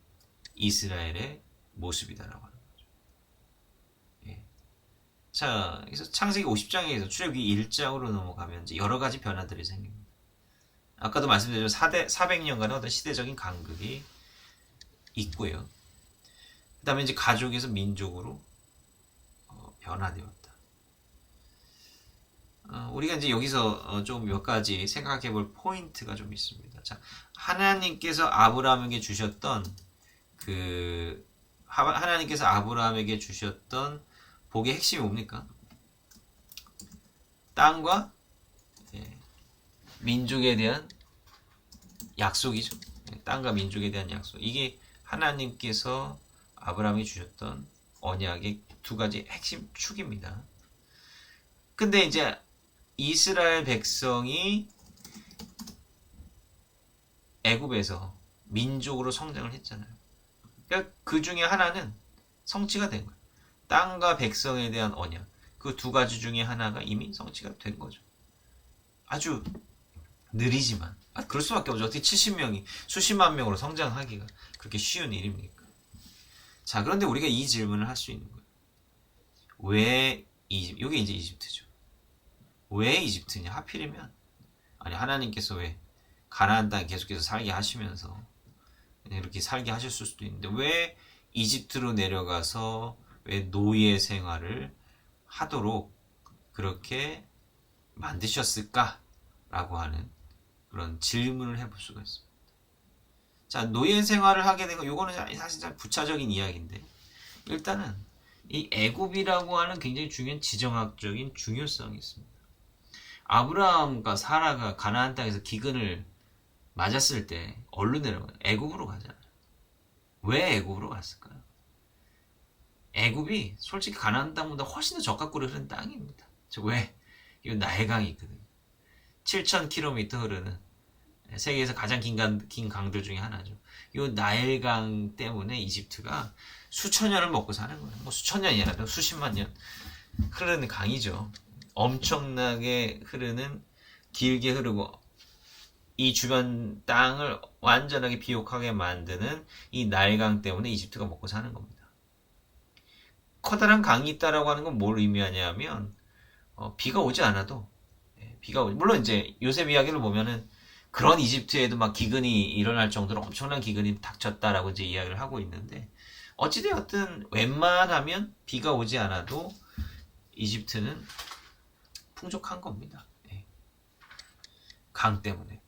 이스라엘의 모습이다라고 하는 거죠. 예. 자, 그래서 창세기 50장에서 출애굽기 1장으로 넘어가면 이제 여러 가지 변화들이 생깁니다. 아까도 말씀드렸지만 400년간의 어떤 시대적인 간극이 있고요. 그 다음에 이제 가족에서 민족으로 변화되었다. 우리가 이제 여기서 좀 몇 가지 생각해 볼 포인트가 좀 있습니다. 자, 하나님께서 아브라함에게 주셨던 하나님께서 아브라함에게 주셨던 복의 핵심이 뭡니까? 땅과 민족에 대한 약속이죠. 땅과 민족에 대한 약속. 이게 하나님께서 아브라함에게 주셨던 언약의 두 가지 핵심 축입니다. 근데 이제 이스라엘 백성이 애굽에서 민족으로 성장을 했잖아요. 그러니까 그 중에 하나는 성취가 된 거예요. 땅과 백성에 대한 언약. 그 두 가지 중에 하나가 이미 성취가 된 거죠. 아주 느리지만. 그럴 수밖에 없죠. 어떻게 70명이 수십만 명으로 성장하기가 그렇게 쉬운 일입니까? 자, 그런데 우리가 이 질문을 할 수 있는 거예요. 왜 이집트? 이게 이제 이집트죠. 왜 이집트냐? 하필이면 아니 하나님께서 왜 가나안 땅에 계속해서 살게 하시면서 이렇게 살게 하셨을 수도 있는데 왜 이집트로 내려가서 왜 노예 생활을 하도록 그렇게 만드셨을까라고 하는 그런 질문을 해볼 수가 있습니다. 자, 노예 생활을 하게 된 거, 요거는 사실 참 부차적인 이야기인데, 일단은 이 애굽이라고 하는 굉장히 중요한 지정학적인 중요성이 있습니다. 아브라함과 사라가 가나안 땅에서 기근을 맞았을 때 어디로 내려가요? 애굽으로 가잖아요. 왜 애굽으로 갔을까요? 애굽이 솔직히 가나안 땅보다 훨씬 더 적합구로 흐르는 땅입니다. 왜? 이 나일강이 있거든요. 7,000km 흐르는 세계에서 가장 긴 강들 중에 하나죠. 이 나일강 때문에 이집트가 수천 년을 먹고 사는 거예요. 뭐 수천 년이 아니라 수십만 년 흐르는 강이죠. 엄청나게 흐르는, 길게 흐르고 이 주변 땅을 완전하게 비옥하게 만드는 이 나일강 때문에 이집트가 먹고 사는 겁니다. 커다란 강이 있다라고 하는 건 뭘 의미하냐면 비가 오지 않아도 물론 이제 요셉 이야기를 보면은 그런 이집트에도 막 기근이 일어날 정도로 엄청난 기근이 닥쳤다라고 이제 이야기를 하고 있는데 어찌되었든 웬만하면 비가 오지 않아도 이집트는 풍족한 겁니다. 강 때문에.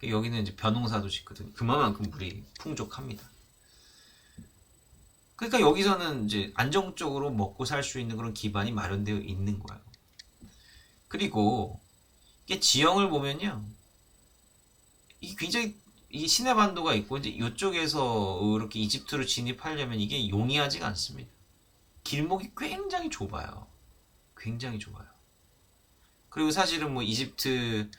여기는 이제 벼농사도 짓거든요. 그만큼 물이 풍족합니다. 그러니까 여기서는 이제 안정적으로 먹고 살 수 있는 그런 기반이 마련되어 있는 거예요. 그리고 이게 지형을 보면요, 이 굉장히 이 시내 반도가 있고 이제 이쪽에서 이렇게 이집트로 진입하려면 이게 용이하지가 않습니다. 길목이 굉장히 좁아요. 굉장히 좁아요. 그리고 사실은 뭐 이집트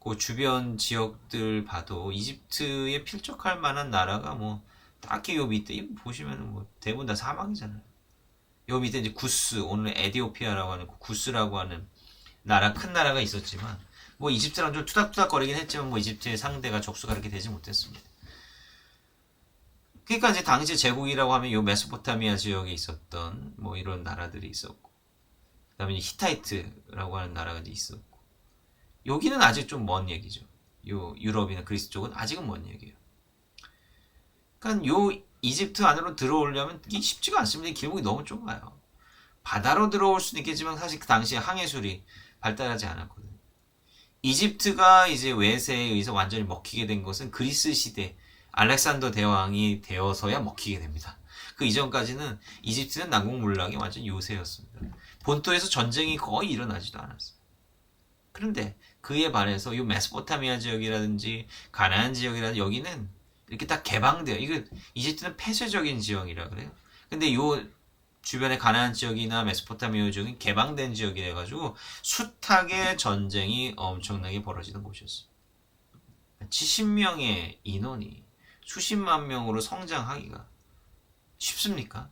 그 주변 지역들 봐도 이집트에 필적할 만한 나라가 뭐 딱히 요 밑에 보시면은 뭐 대부분 다 사막이잖아요. 요 밑에 이제 구스, 오늘 에디오피아라고 하는 구스라고 하는 나라, 큰 나라가 있었지만 뭐 이집트랑 좀 투닥투닥 거리긴 했지만 뭐 이집트의 상대가 적수가 그렇게 되지 못했습니다. 그러니까 이제 당시 제국이라고 하면 요 메소포타미아 지역에 있었던 뭐 이런 나라들이 있었고, 그다음에 히타이트라고 하는 나라가 이제 있었고, 여기는 아직 좀 먼 얘기죠. 요 유럽이나 그리스 쪽은 아직은 먼 얘기예요. 그러니까 요 이집트 안으로 들어오려면 이게 쉽지가 않습니다. 길목이 너무 좁아요. 바다로 들어올 수는 있겠지만 사실 그 당시에 항해술이 발달하지 않았거든요. 이집트가 이제 외세에 의해서 완전히 먹히게 된 것은 그리스 시대 알렉산더 대왕이 되어서야 먹히게 됩니다. 그 이전까지는 이집트는 난공불락이 완전 요새였습니다. 본토에서 전쟁이 거의 일어나지도 않았어요. 그런데 그에 반해서 이 메소포타미아 지역이라든지 가나안 지역이라든지 여기는 이렇게 딱 개방돼요. 이거 이집트는 폐쇄적인 지역이라 그래요. 근데 요 주변의 가나안 지역이나 메소포타미아 지역은 개방된 지역이 돼가지고 숱하게 전쟁이 엄청나게 벌어지는 곳이었어요. 70명의 인원이 수십만 명으로 성장하기가 쉽습니까?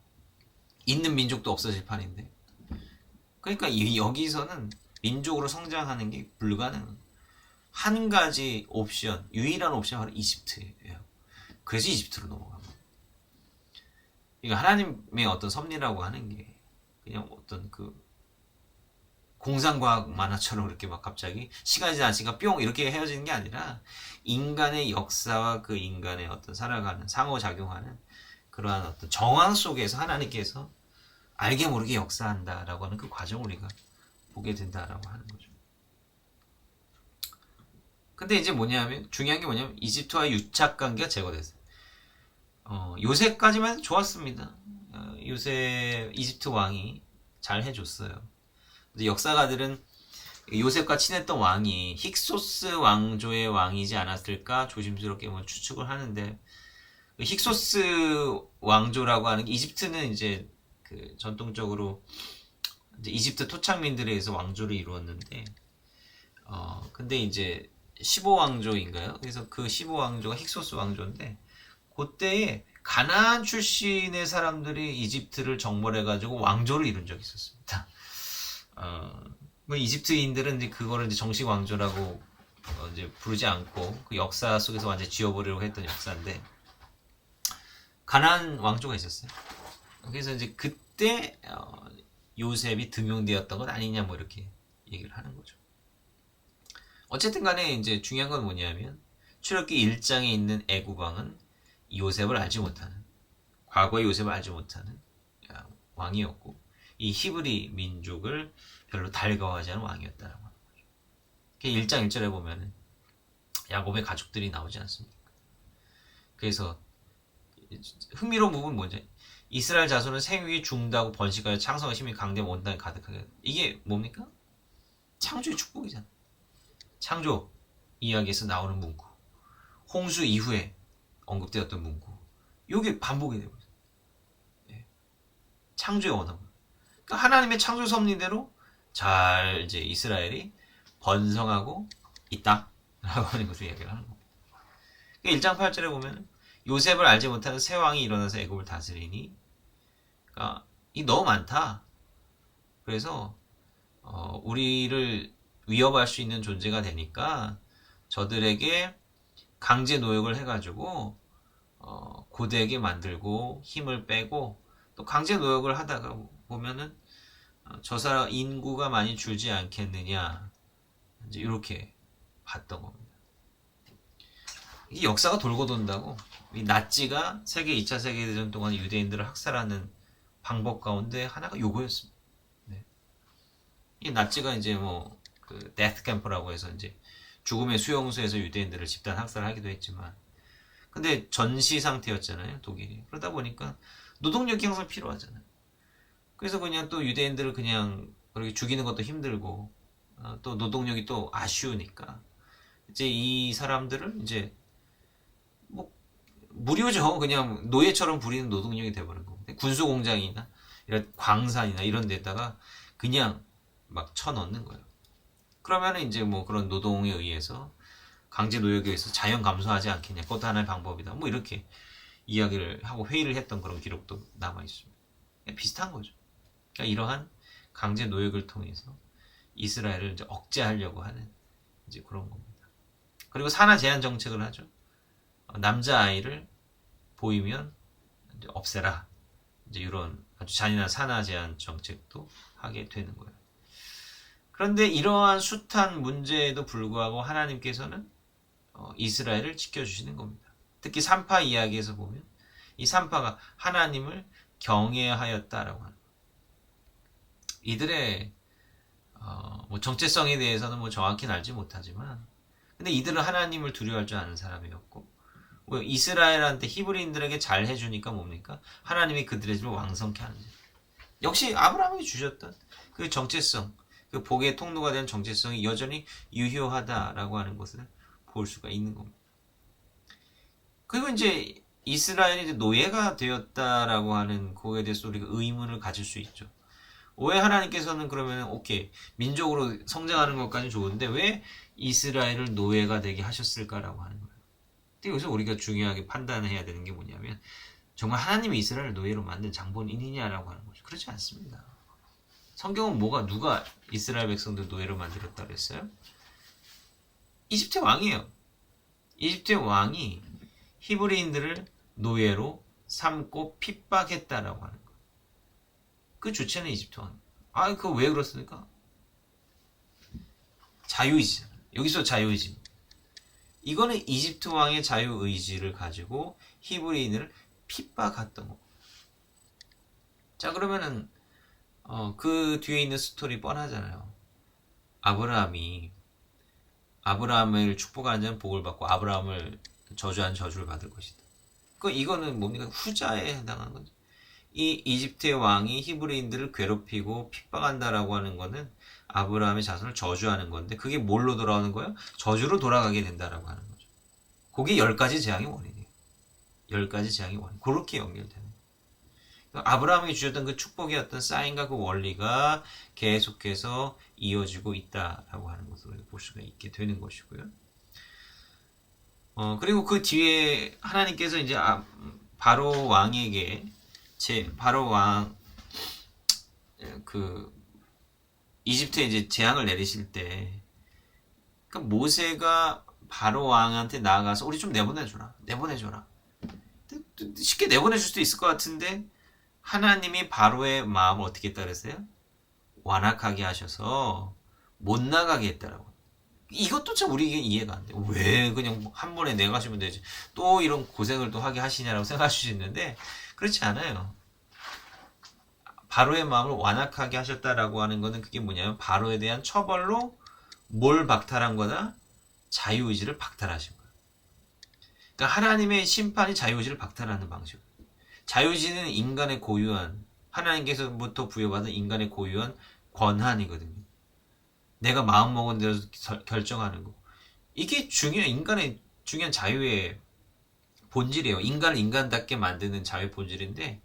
있는 민족도 없어질 판인데. 그러니까 여기서는 민족으로 성장하는 게 불가능한, 한 가지 옵션, 유일한 옵션이 바로 이집트예요. 그래서 이집트로 넘어갑니다. 이거 하나님의 어떤 섭리라고 하는 게 그냥 어떤 그 공상과학 만화처럼 이렇게 막 갑자기 시간이 지나니까 뿅 이렇게 헤어지는 게 아니라 인간의 역사와 그 인간의 어떤 살아가는 상호작용하는 그러한 어떤 정황 속에서 하나님께서 알게 모르게 역사한다라고 하는 그 과정을 우리가 보게 된다라고 하는 거죠. 근데 이제 뭐냐면 중요한 게 뭐냐면 이집트와 유착 관계가 제거됐어요. 요새까지만 해도 좋았습니다. 요새 이집트 왕이 잘 해줬어요. 역사가들은 요셉과 친했던 왕이 힉소스 왕조의 왕이지 않았을까 조심스럽게 뭐 추측을 하는데, 힉소스 왕조라고 하는 게 이집트는 이제 그 전통적으로 이제 이집트 토착민들에 의해서 왕조를 이루었는데, 근데 이제 15왕조인가요? 그래서 그 15왕조가 힉소스 왕조인데, 그때에 가나안 출신의 사람들이 이집트를 정벌해가지고 왕조를 이룬 적이 있었습니다. 뭐 이집트인들은 이제 그거를 이제 정식 왕조라고 이제 부르지 않고 그 역사 속에서 완전 지워버리려고 했던 역사인데, 가나안 왕조가 있었어요. 그래서 이제 그때 요셉이 등용되었던 것 아니냐 뭐 이렇게 얘기를 하는 거죠. 어쨌든 간에 이제 중요한 건 뭐냐면 출애굽기 1장에 있는 애굽 왕은 요셉을 알지 못하는, 과거의 요셉을 알지 못하는 왕이었고, 이 히브리 민족을 별로 달가워하지 않은 왕이었다라고 하는 거죠. 1장 1절에 보면은 야곱의 가족들이 나오지 않습니까? 그래서 흥미로운 부분은 뭐지? 이스라엘 자손은 생육이 중다고 번식하여 창성의 힘이 강되면 온 땅에 가득하게. 이게 뭡니까? 창조의 축복이잖아. 창조 이야기에서 나오는 문구, 홍수 이후에 언급되었던 문구, 이게 반복이 되고 있어요. 예. 창조의 언어. 그러니까 하나님의 창조 섭리대로 잘 이제 이스라엘이 번성하고 있다라고 하는 것을 이야기를 하는 겁니다. 그러니까 1장 8절에 보면 요셉을 알지 못하는 새 왕이 일어나서 애굽을 다스리니, 그러니까 이 너무 많다. 그래서 우리를 위협할 수 있는 존재가 되니까 저들에게 강제 노역을 해가지고 고되게 만들고 힘을 빼고, 또 강제 노역을 하다가 보면은 저 사람 인구가 많이 줄지 않겠느냐, 이제 이렇게 봤던 겁니다. 이 역사가 돌고 돈다고. 이 나치가 세계 2차 세계대전 동안 유대인들을 학살하는 방법 가운데 하나가 요거였습니다. 네. 이 나치가 이제 뭐 그 데스 캠프라고 해서 이제 죽음의 수용소에서 유대인들을 집단 학살하기도 했지만, 근데 전시 상태였잖아요, 독일이. 그러다 보니까 노동력이 항상 필요하잖아요. 그래서 그냥 또 유대인들을 그냥 그렇게 죽이는 것도 힘들고, 또 노동력이 또 아쉬우니까 이제 이 사람들을 이제 뭐 무료죠. 그냥 노예처럼 부리는 노동력이 돼버린 겁니다. 군수공장이나 이런 광산이나 이런 데다가 그냥 막 쳐넣는 거예요. 그러면 이제 뭐 그런 노동에 의해서, 강제 노역에 의해서 자연 감소하지 않겠냐, 그것도 하나의 방법이다, 뭐 이렇게 이야기를 하고 회의를 했던 그런 기록도 남아 있습니다. 비슷한 거죠. 그러니까 이러한 강제 노역을 통해서 이스라엘을 이제 억제하려고 하는 이제 그런 겁니다. 그리고 산하 제한 정책을 하죠. 남자 아이를 보이면 이제 없애라, 이제 이런 아주 잔인한 산하 제한 정책도 하게 되는 거예요. 그런데 이러한 숱한 문제에도 불구하고 하나님께서는 이스라엘을 지켜주시는 겁니다. 특히 산파 이야기에서 보면 이 산파가 하나님을 경외하였다라고 하는 거예요. 이들의 뭐 정체성에 대해서는 뭐 정확히는 알지 못하지만, 근데 이들은 하나님을 두려워할 줄 아는 사람이었고, 뭐 이스라엘한테 히브리인들에게 잘 해주니까 뭡니까? 하나님이 그들의 집을 왕성케 하는 거예요. 역시 아브라함이 주셨던 그 정체성, 그 복의 통로가 된 정체성이 여전히 유효하다라고 하는 것을 볼 수가 있는 겁니다. 그리고 이제 이스라엘이 이제 노예가 되었다라고 하는 그거에 대해서 우리가 의문을 가질 수 있죠. 왜 하나님께서는 그러면 오케이, 민족으로 성장하는 것까지 좋은데 왜 이스라엘을 노예가 되게 하셨을까라고 하는 거예요. 근데 여기서 우리가 중요하게 판단해야 되는 게 뭐냐면, 정말 하나님이 이스라엘을 노예로 만든 장본인이냐라고 하는 거죠. 그렇지 않습니다. 성경은 누가 이스라엘 백성들 노예로 만들었다 그랬어요? 이집트 왕이에요. 이집트 왕이 히브리인들을 노예로 삼고 핍박했다라고 하는 거예요. 그 주체는 이집트 왕. 그거 왜 그렇습니까? 자유의지잖아요. 여기서 자유의지. 이거는 이집트 왕의 자유의지를 가지고 히브리인을 핍박했던 거고. 자, 그러면은 그 뒤에 있는 스토리 뻔하잖아요. 아브라함을 축복하는 자는 복을 받고 아브라함을 저주한 저주를 받을 것이다. 이거는 뭡니까? 후자에 해당하는 거죠. 이 이집트의 왕이 히브리인들을 괴롭히고 핍박한다라고 하는 거는 아브라함의 자손을 저주하는 건데, 그게 뭘로 돌아오는 거예요? 저주로 돌아가게 된다라고 하는 거죠. 그게 10가지 재앙의 원인이에요. 10가지 재앙의 원인. 그렇게 연결되는 거예요. 아브라함에게 주셨던 그 축복의 어떤 사인과 그 원리가 계속해서 이어지고 있다라고 하는 것을 볼 수가 있게 되는 것이고요. 그리고 그 뒤에 하나님께서 이제 바로 왕에게 바로 왕 그 이집트에 이제 재앙을 내리실 때, 그러니까 모세가 바로 왕한테 나아가서 우리 좀 내보내줘라. 쉽게 내보내줄 수도 있을 것 같은데 하나님이 바로의 마음을 어떻게 했다 그랬어요? 완악하게 하셔서 못 나가게 했다라고. 이것도 참 우리에게 이해가 안 돼. 왜 그냥 한 번에 내가시면 되지? 또 이런 고생을 또 하게 하시냐라고 생각할 수 있는데 그렇지 않아요. 바로의 마음을 완악하게 하셨다라고 하는 거는 그게 뭐냐면 바로에 대한 처벌로 뭘 박탈한 거다? 자유의지를 박탈하신 거예요. 그러니까 하나님의 심판이 자유의지를 박탈하는 방식. 자유의지는 인간의 고유한, 하나님께서부터 부여받은 인간의 고유한 권한이거든요. 내가 마음먹은 대로 결정하는 거. 이게 인간의 중요한 자유의 본질이에요. 인간을 인간답게 만드는 자유의 본질인데,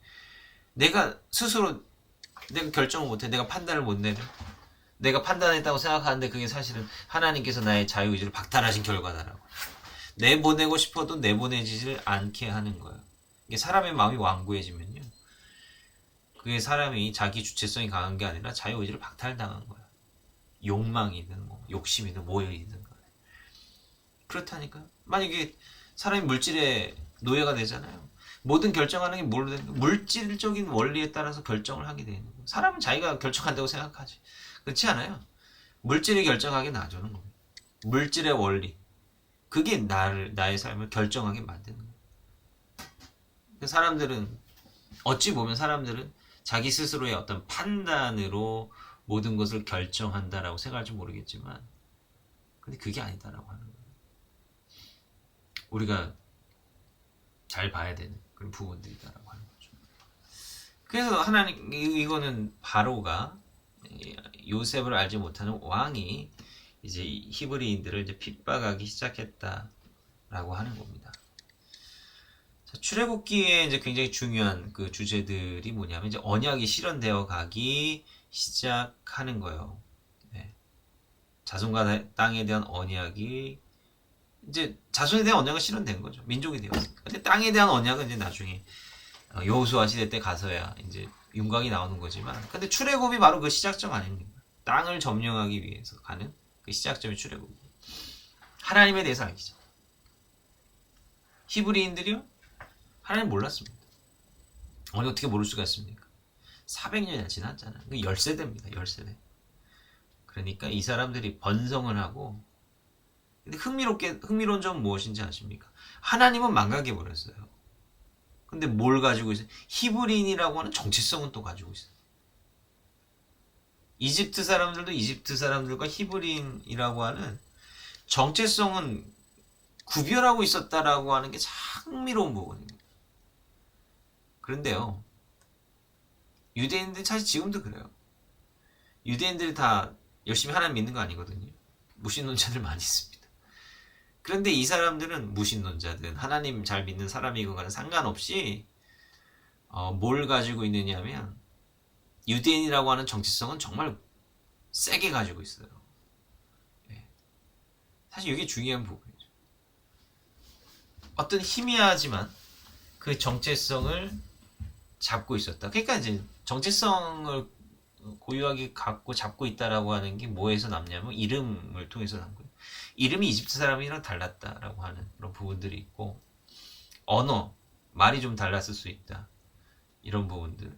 내가 스스로 내가 결정을 못해. 내가 판단을 못 내려. 내가 판단했다고 생각하는데 그게 사실은 하나님께서 나의 자유의지를 박탈하신 결과다라고. 내보내고 싶어도 내보내지를 않게 하는 거예요. 이게 사람의 마음이 완고해지면요. 그게 사람이 자기 주체성이 강한 게 아니라 자유의지를 박탈당한 거예요. 욕망이든 뭐 욕심이든 뭐이든 간에. 그렇다니까요. 만약에 사람이 물질의 노예가 되잖아요. 모든 결정하는 게 물질적인 원리에 따라서 결정을 하게 되는 거예요. 사람은 자기가 결정한다고 생각하지. 그렇지 않아요. 물질이 결정하게 놔주는 겁니다. 물질의 원리. 그게 나의 삶을 결정하게 만드는 거예요. 어찌 보면 사람들은 자기 스스로의 어떤 판단으로 모든 것을 결정한다라고 생각할지 모르겠지만, 근데 그게 아니다라고 하는 거예요. 우리가 잘 봐야 되는 그런 부분들이다라고 하는 거죠. 그래서 이거는 바로가 요셉을 알지 못하는 왕이 이제 히브리인들을 이제 핍박하기 시작했다라고 하는 겁니다. 자, 출애굽기에 이제 굉장히 중요한 그 주제들이 뭐냐면 이제 언약이 실현되어 가기 시작하는 거예요. 네. 자손과 땅에 대한 언약이 이제 자손에 대한 언약은 실현된 거죠. 민족이 되었으니까. 근데 땅에 대한 언약은 이제 나중에 여호수아 시대 때 가서야 이제 윤곽이 나오는 거지만, 근데 출애굽이 바로 그 시작점 아닙니까? 땅을 점령하기 위해서 가는 그 시작점이 출애굽. 하나님에 대해서 알기죠. 히브리인들이요? 하나님 몰랐습니다. 어떻게 모를 수가 있습니까? 400년이 지났잖아요. 10세대입니다. 10세대. 그러니까 이 사람들이 번성을 하고, 근데 흥미로운 점은 무엇인지 아십니까? 하나님은 망각해 버렸어요. 근데 뭘 가지고 있어요? 히브리인이라고 하는 정체성은 또 가지고 있어요. 이집트 사람들도 이집트 사람들과 히브리인이라고 하는 정체성은 구별하고 있었다라고 하는 게 참 흥미로운 부분입니다. 그런데요, 유대인들 사실 지금도 그래요. 유대인들이 다 열심히 하나님 믿는 거 아니거든요. 무신론자들 많이 있습니다. 그런데 이 사람들은 무신론자든 하나님 잘 믿는 사람이거나 상관없이 뭘 가지고 있느냐면 유대인이라고 하는 정체성은 정말 세게 가지고 있어요. 네. 사실 이게 중요한 부분이죠. 어떤 희미하지만 그 정체성을 잡고 있었다. 그러니까 이제 정체성을 고유하게 갖고 잡고 있다라고 하는 게 뭐에서 남냐면 이름을 통해서 난 거예요. 이름이 이집트 사람이랑 달랐다라고 하는 그런 부분들이 있고, 말이 좀 달랐을 수 있다. 이런 부분들.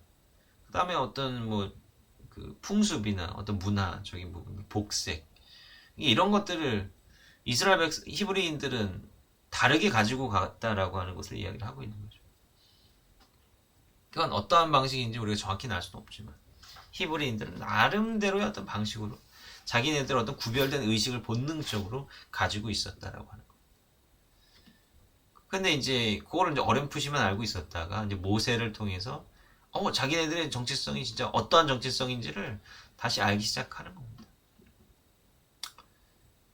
그 다음에 어떤 그 풍습이나 어떤 문화적인 부분, 복색. 이런 것들을 히브리인들은 다르게 가지고 갔다라고 하는 것을 이야기를 하고 있는 거죠. 그건 어떠한 방식인지 우리가 정확히는 알 수는 없지만, 히브리인들은 나름대로의 어떤 방식으로 자기네들 어떤 구별된 의식을 본능적으로 가지고 있었다라고 하는 거. 근데 이제 그거를 이제 어렴풋이만 알고 있었다가 이제 모세를 통해서 자기네들의 정체성이 진짜 어떠한 정체성인지를 다시 알기 시작하는 겁니다.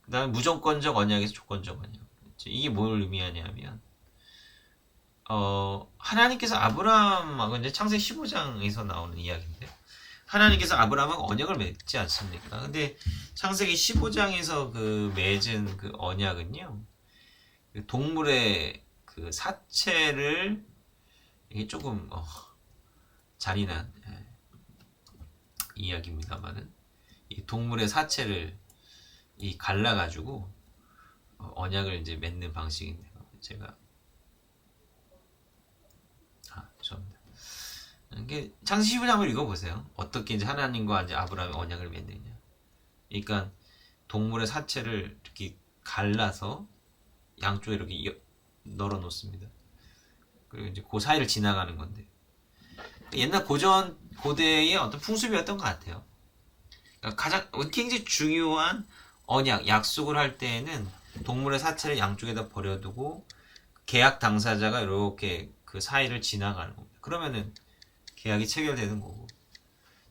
그다음에 무조건적 언약에서 조건적 언약. 이게 뭘 의미하냐면 하나님께서 아브라함하고 이제 창세기 15장에서 나오는 이야기인데, 하나님께서 아브라함하고 언약을 맺지 않습니까? 근데 창세기 15장에서 그 맺은 그 언약은요, 그 동물의 그 사체를, 이게 조금 잔인한 이야기입니다만은, 이 동물의 사체를 이 갈라가지고 언약을 이제 맺는 방식인데요. 제가 죄송합니다. 이게 창세기 15장 한번 읽어보세요. 어떻게 이제 하나님과 이제 아브라함이 언약을 맺느냐. 그러니까 동물의 사체를 이렇게 갈라서 양쪽에 이렇게 널어 놓습니다. 그리고 이제 그 사이를 지나가는 건데, 옛날 고대의 어떤 풍습이었던 것 같아요. 그러니까 가장 굉장히 중요한 언약, 약속을 할 때에는 동물의 사체를 양쪽에다 버려두고 계약 당사자가 이렇게 그 사이를 지나가는 겁니다. 그러면은 계약이 체결되는 거고,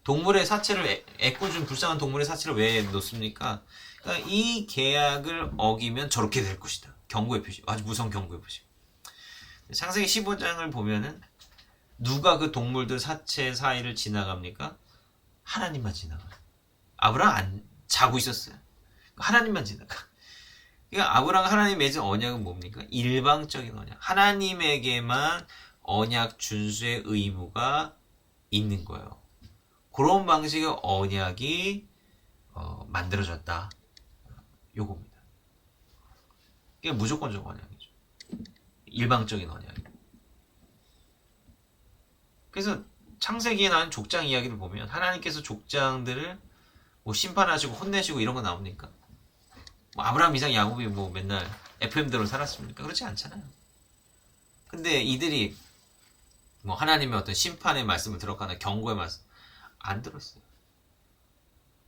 동물의 사체를 애꿎은 불쌍한 동물의 사체를 왜 놓습니까? 그러니까 이 계약을 어기면 저렇게 될 것이다. 경고의 표시, 아주 무서운 경고의 표시. 창세기 15장을 보면은 누가 그 동물들 사체 사이를 지나갑니까? 하나님만 지나가요. 아브라함 안 자고 있었어요. 하나님만 지나가. 그러니까 아브라함 하나님 맺은 언약은 뭡니까? 일방적인 언약. 하나님에게만 언약 준수의 의무가 있는 거예요. 그런 방식의 언약이 만들어졌다. 요겁니다. 이게 무조건적 언약이죠. 일방적인 언약이고. 그래서 창세기에 나온 족장 이야기를 보면 하나님께서 족장들을 뭐 심판하시고 혼내시고 이런 거 나옵니까? 뭐 아브라함, 이삭, 야곱이 뭐 맨날 FM대로 살았습니까? 그렇지 않잖아요. 근데 이들이 뭐 하나님의 어떤 심판의 말씀을 들었거나 경고의 말씀 안 들었어요.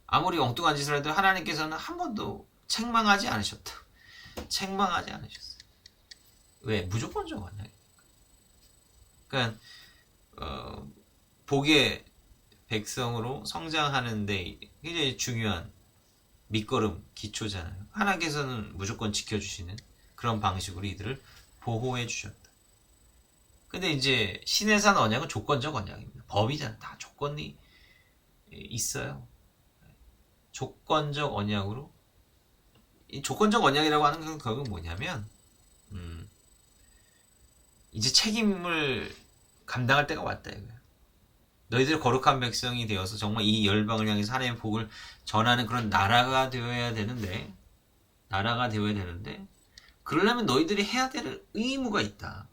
아무리 엉뚱한 짓을 해도 하나님께서는 한 번도 책망하지 않으셨다. 책망하지 않으셨어요. 왜? 무조건적 언약이니까. 그러니까 복의 백성으로 성장하는데 굉장히 중요한 밑거름, 기초잖아요. 하나님께서는 무조건 지켜주시는 그런 방식으로 이들을 보호해 주셨다. 근데 이제 신의 산 언약은 조건적 언약입니다. 법이잖아요. 다 조건이 있어요. 조건적 언약으로, 이 조건적 언약이라고 하는 건 결국 뭐냐면 이제 책임을 감당할 때가 왔다 이거예요. 너희들 거룩한 백성이 되어서 정말 이 열방을 향해서 하나님의 복을 전하는 그런 나라가 되어야 되는데, 그러려면 너희들이 해야 될 의무가 있다.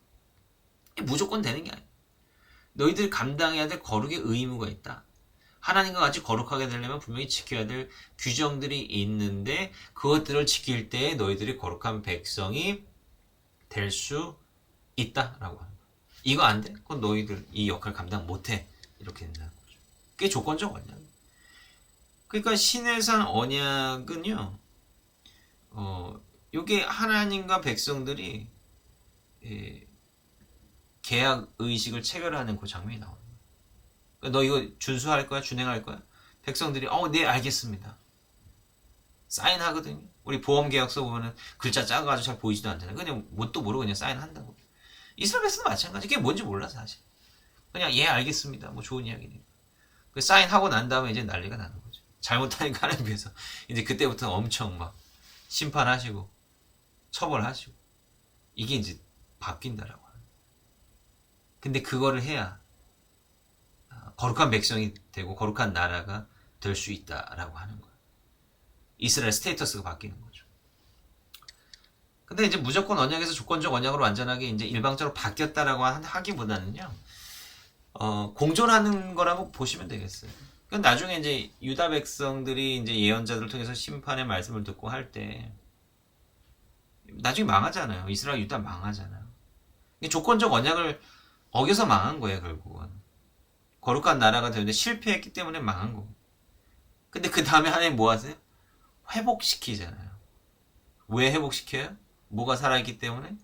무조건 되는 게 아니야. 너희들이 감당해야 될 거룩의 의무가 있다. 하나님과 같이 거룩하게 되려면 분명히 지켜야 될 규정들이 있는데, 그것들을 지킬 때 너희들이 거룩한 백성이 될 수 있다라고 하는 거야. 이거 안 돼? 그건 너희들 이 역할 감당 못해. 이렇게 된다는 거죠. 그게 조건적 언약이에요. 그러니까 신의 산 언약은요, 이게 하나님과 백성들이 계약 의식을 체결하는 그 장면이 나오는 거예요. 그러니까 너 이거 준수할 거야? 준행할 거야? 백성들이 네 알겠습니다. 사인하거든요. 우리 보험계약서 보면은 글자 작아가지고 잘 보이지도 않잖아요. 그냥 뭣도 모르고 그냥 사인한다고. 이스라엘 백성도 마찬가지. 그게 뭔지 몰라 사실. 그냥 알겠습니다. 뭐 좋은 이야기니까. 그 사인하고 난 다음에 이제 난리가 나는 거죠. 잘못하니까 하나님께서 이제 그때부터 엄청 막 심판하시고 처벌하시고, 이게 이제 바뀐다라고 하는. 근데 그거를 해야 거룩한 백성이 되고 거룩한 나라가 될 수 있다라고 하는 거예요. 이스라엘 스테이터스가 바뀌는 거죠. 근데 이제 무조건 언약에서 조건적 언약으로 완전하게 이제 일방적으로 바뀌었다라고 하기보다는요, 공존하는 거라고 보시면 되겠어요. 그러니까 나중에 이제 유다 백성들이 이제 예언자들을 통해서 심판의 말씀을 듣고 할 때 나중에 망하잖아요. 이스라엘 유다 망하잖아요. 조건적 언약을 어겨서 망한 거예요, 결국은. 거룩한 나라가 되는데 실패했기 때문에 망한 거고. 근데 그 다음에 하나님 뭐 하세요? 회복시키잖아요. 왜 회복시켜요? 뭐가 살아있기 때문에?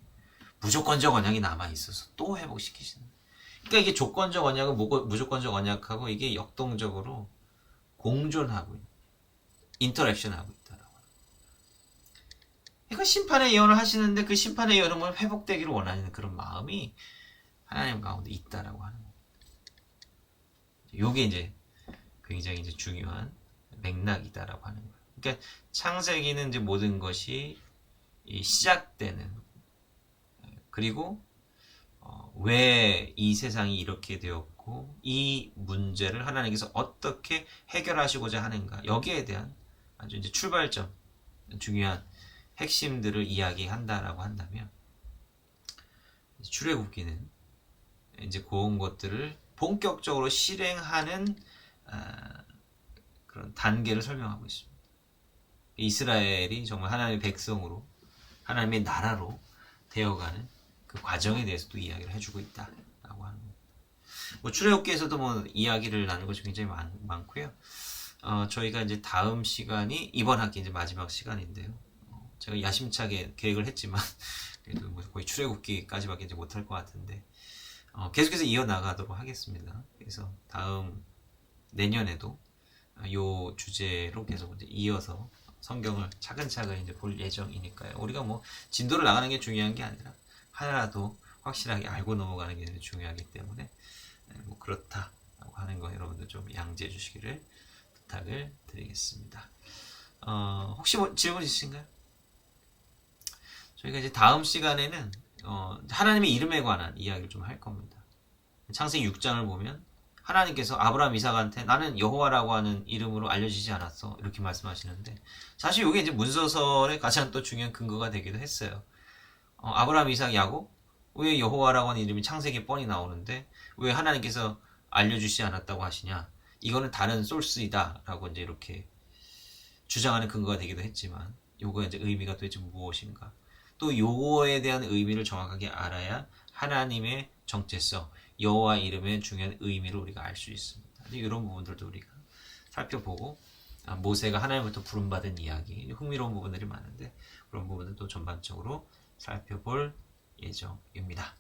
무조건적 언약이 남아있어서 또 회복시키시는 거예요. 그러니까 이게 조건적 언약은 무조건적 언약하고 이게 역동적으로 공존하고 인터랙션하고 있다라고. 그러니까 심판의 예언을 하시는데 그 심판의 예언은 회복되기를 원하는 그런 마음이 하나님 가운데 있다라고 하는 겁니다. 요게 이제 굉장히 이제 중요한 맥락이다라고 하는 거예요. 그러니까 창세기는 이제 모든 것이 시작되는, 그리고 왜 이 세상이 이렇게 되었고 이 문제를 하나님께서 어떻게 해결하시고자 하는가, 여기에 대한 아주 이제 출발점, 중요한 핵심들을 이야기한다라고 한다면, 출애굽기는 이제 그런 것들을 본격적으로 실행하는 그런 단계를 설명하고 있습니다. 이스라엘이 정말 하나님의 백성으로, 하나님의 나라로 되어가는 그 과정에 대해서도 이야기를 해주고 있다라고 하는 겁니다. 뭐 출애굽기에서도 뭐 이야기를 나눈 것이 굉장히 많고요. 저희가 이제 다음 시간이 이번 학기 이제 마지막 시간인데요. 제가 야심차게 계획을 했지만 그래도 뭐 거의 출애굽기까지밖에 이제 못할 것 같은데 계속해서 이어나가도록 하겠습니다. 그래서 다음 내년에도 요 주제로 계속 이제 이어서 성경을 차근차근 이제 볼 예정이니까요. 우리가 뭐 진도를 나가는 게 중요한 게 아니라 하나라도 확실하게 알고 넘어가는 게 중요하기 때문에 뭐 그렇다라고 하는 거 여러분들 좀 양지해 주시기를 부탁을 드리겠습니다. 혹시 뭐 질문 있으신가요? 저희가 이제 다음 시간에는 하나님의 이름에 관한 이야기를 좀 할 겁니다. 창세기 6장을 보면 하나님께서 아브라함, 이삭한테 나는 여호와라고 하는 이름으로 알려지지 않았어, 이렇게 말씀하시는데, 사실 이게 이제 문서설의 가장 또 중요한 근거가 되기도 했어요. 아브라함, 이삭, 야곱, 왜 여호와라고 하는 이름이 창세기에 뻔히 나오는데 왜 하나님께서 알려주시지 않았다고 하시냐, 이거는 다른 소스이다라고 이제 이렇게 주장하는 근거가 되기도 했지만, 요거의 이제 의미가 도대체 무엇인가, 또 요거에 대한 의미를 정확하게 알아야 하나님의 정체성, 여호와 이름의 중요한 의미를 우리가 알 수 있습니다. 이런 부분들도 우리가 살펴보고, 모세가 하나님부터 부름받은 이야기, 흥미로운 부분들이 많은데 그런 부분들도 전반적으로 살펴볼 예정입니다.